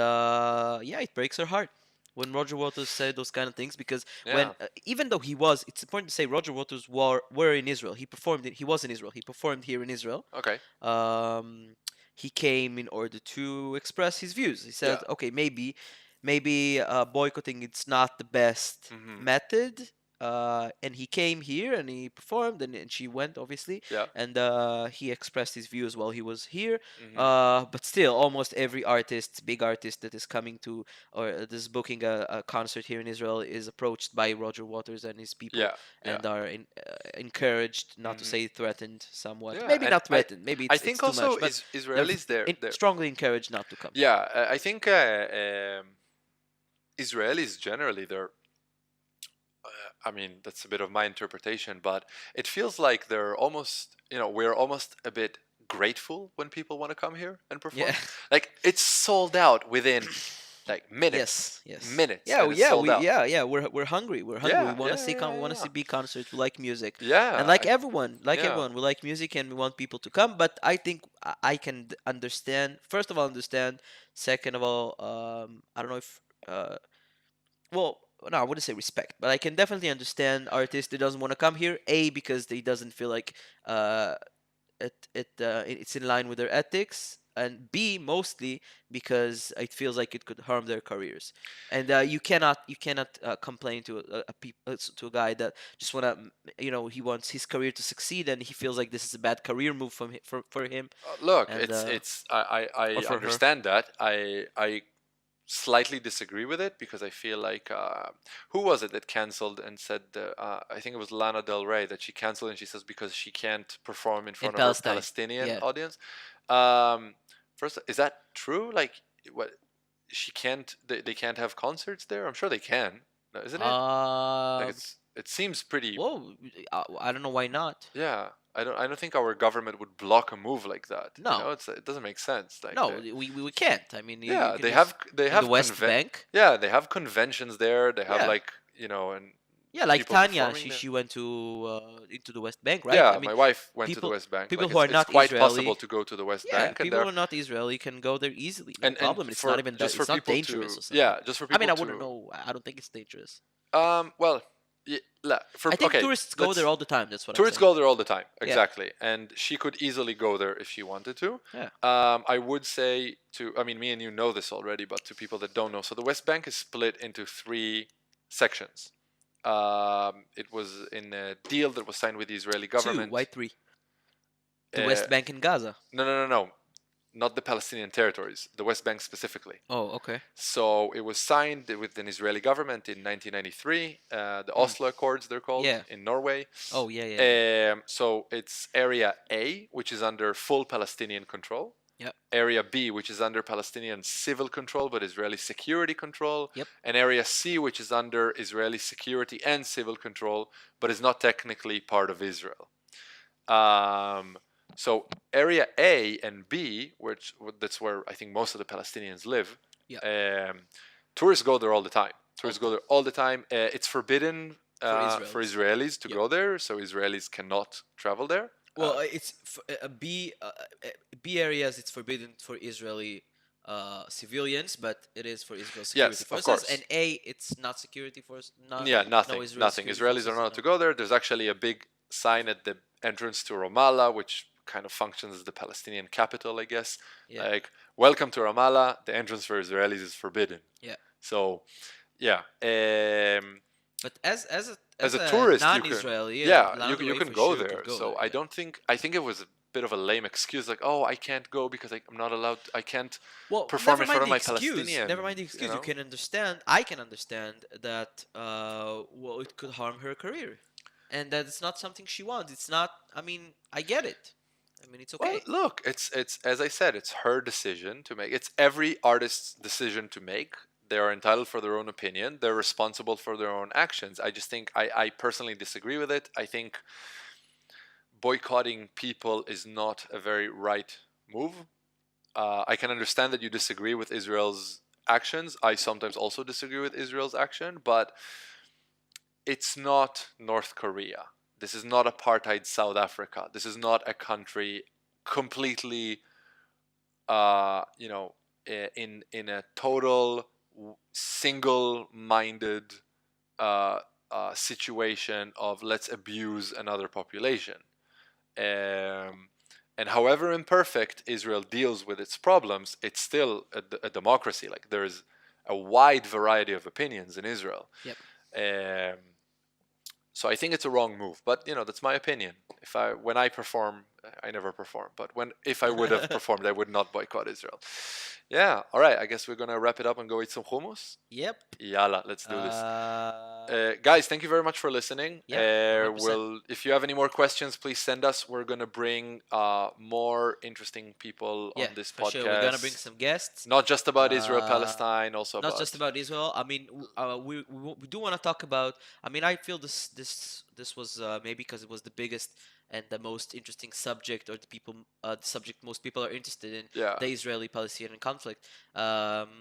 yeah, it breaks her heart when Roger Waters said those kind of things, because when Yeah. even though it's important to say Roger Waters were in Israel. He was in Israel. He performed here in Israel. Okay. He came in order to express his views. He said, Yeah. okay, maybe boycotting it's not the best Hmm. method. and he came here and he performed, and she went obviously, Yeah. and he expressed his views while he was here. Hmm. But still, almost every artist, big artist that is coming to or that is booking a concert here in Israel is approached by Roger Waters and his people Yeah. Yeah. and are encouraged, not to Hmm. say threatened, somewhat. Yeah. Maybe And not threatened. Maybe I it's think too also much, but they're Israelis they're strongly encouraged not to come. yeah. I think Israelis generally they're I mean, that's a bit of my interpretation, but it feels like they're almost, we're almost a bit grateful when people want to come here and Yeah. perform. Like it's sold out within like minutes, Yes, yes. minutes, Yeah, and it's sold out. yeah. We're hungry. We're hungry. We Yeah, want to yeah, see yeah, we want to yeah, see big concerts. We like music, and yeah, like yeah. everyone, we like music and we want people to come. But I think I can understand. First of all, understand. Second of all, I don't know if well, no, I wouldn't say respect, but I can definitely understand artists that doesn't want to come here. A, because they doesn't feel like uh it's in line with their ethics, and B, mostly because it feels like it could harm their careers. And you cannot complain to to a guy that just wanna he wants his career to succeed and he feels like this is a bad career move for him Look, and it's I or for her. understand that. I slightly disagree with it because I feel like who was it that canceled and said I think it was Lana Del Rey that she canceled and she says because she can't perform in In front of her Palestine. Palestinian Yeah. audience. Um, First, is that true? Like, what she can't? They can't have concerts there. I'm sure they can, no, isn't it? Like Um. it seems pretty. Whoa. I don't know why not. Yeah, I don't think our government would block a move like that. No. It doesn't make sense. Like No, we can't. I mean, you yeah, can just they in the have West Bank. yeah, they have conventions there. They have Yeah. like and Yeah, like people Tanya, performing there. she went to into the West Bank, right? I Yeah, mean, my wife went to the people West Bank. people Like who are it's not quite possible Israeli, to go to the West yeah, Bank, and people who there are not Israeli can go there easily, no and problem. It's not for even that just for it's not people dangerous to or something. yeah, just for I mean, people I wouldn't to know. I don't think it's dangerous. well, yeah, for I think okay, tourists go there let's all the time. That's what I'm tourists saying. go there all the time, Yeah, exactly, and she could easily go there if she wanted to. yeah. I would say I mean, me and you know this already, but to people that don't know, so the West Bank is split into three sections. It was in a deal that was signed with the Israeli Two, why government. three? The Uh, West Bank and Gaza. no, not the Palestinian territories, the West Bank specifically. Oh, okay. So it was signed with an Israeli government in 1993, the Hmm. Oslo Accords, they're called, Yeah. in Norway. Oh, yeah, yeah, yeah. So it's Area A, which is under full Palestinian control. Yep. Area B, which is under Palestinian civil control but Israeli security control, Yep. and Area C, which is under Israeli security and civil control but is not technically part of Israel. Um, so Area A and B, which that's where I think most of the Palestinians live, Yep. tourists go there all the time. All Tourists the go time. there all the time. It's forbidden For for Israelis. Israelis to Yep. go there, so Israelis cannot travel there. Well, it's B areas. It's forbidden for Israeli civilians, but it is for Israel security Yes, of forces. And course. A, it's not security force. Not Yeah, no nothing, Israeli nothing. security Israelis are forces. not allowed to No. go there. There's actually a big sign at the entrance to Ramallah, which kind of functions as the Palestinian capital, I guess. Yeah. Like, welcome to Ramallah. The entrance for Israelis is forbidden. Yeah. So, yeah. But as As as a a tourist, you can, non-Israeli, yeah, Lana Del you Rey can for go sure there. could go So there. I Yeah. don't think I think it was a bit of a lame excuse, like, oh, I can't go because I'm not allowed. I can't Well, perform never in front mind of the my excuse. Never mind Palestinian. the You excuse. You know. can understand. I can understand that. Well, it could harm her career, and that it's not something she wants. It's not. I mean, I get it. I mean, it's Well, okay. look, it's as I said, it's her decision to make. It's every artist's decision to make. They are entitled for their own opinion. They're responsible for their own actions. I just think I personally disagree with it. I think boycotting people is not a very right move. I can understand that you disagree with Israel's actions. I sometimes also disagree with Israel's action, but it's not North Korea. This is not apartheid South Africa. This is not a country completely, in a total single-minded situation of let's abuse another population. Um, and however imperfect Israel deals with its problems, it's still a democracy. Like there's a wide variety of opinions in Israel. Yep. Um, So I think it's a wrong move, but that's my opinion. When I perform, I never perform, but if I would have performed, I would not boycott Israel. Yeah, all right. I guess we're gonna wrap it up and go eat some hummus. Yep. Yalla, let's do this. Uh, Guys, thank you very much for listening. yeah, 100%. If you have any more questions, please send us. We're gonna bring more interesting people Yeah, on this for sure. We're gonna bring podcast. some guests. Not just about Israel, Uh, Palestine, also not about just about Israel. I mean, we do want to talk about. I mean, I feel this was maybe because it was the biggest and the most interesting subject, or the subject most people are interested in, yeah. the Israeli-Palestinian conflict. It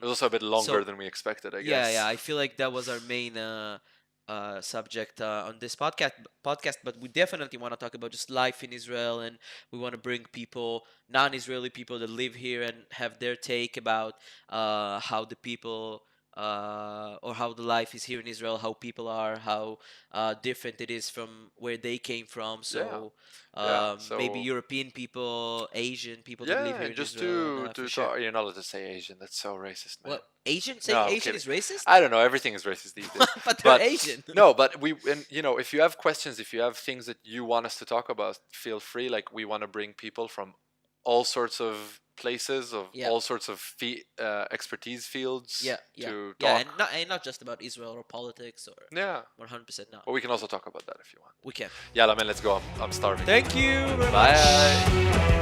was also a bit longer So than we expected, I yeah, guess. yeah, I feel like that was our main subject on this podcast, but we definitely want to talk about just life in Israel, and we want to bring people, non-Israeli people that live here, and have their take about how the people or how the life is here in Israel, how people are, how different it is from where they came from. Yeah. So Yeah. maybe So European people, Asian people that live yeah, here and in just Israel, and to for sure. talk, you're not allowed to say Asian. That's so racist, man. What, Asian? No, Saying I'm Asian kidding. is racist? I don't know. Everything is racist these days. But they're But Asian. no, but and if you have questions, if you have things that you want us to talk about, feel free. Like, we want to bring people from all sorts of places, of Yeah. all sorts of expertise fields Yeah, yeah, to yeah, talk. and not just about Israel or politics or Yeah, 100% not. but we can also talk about that if you want. We can. Yeah, man, let's go. I'm starving. Thank you very much. Bye.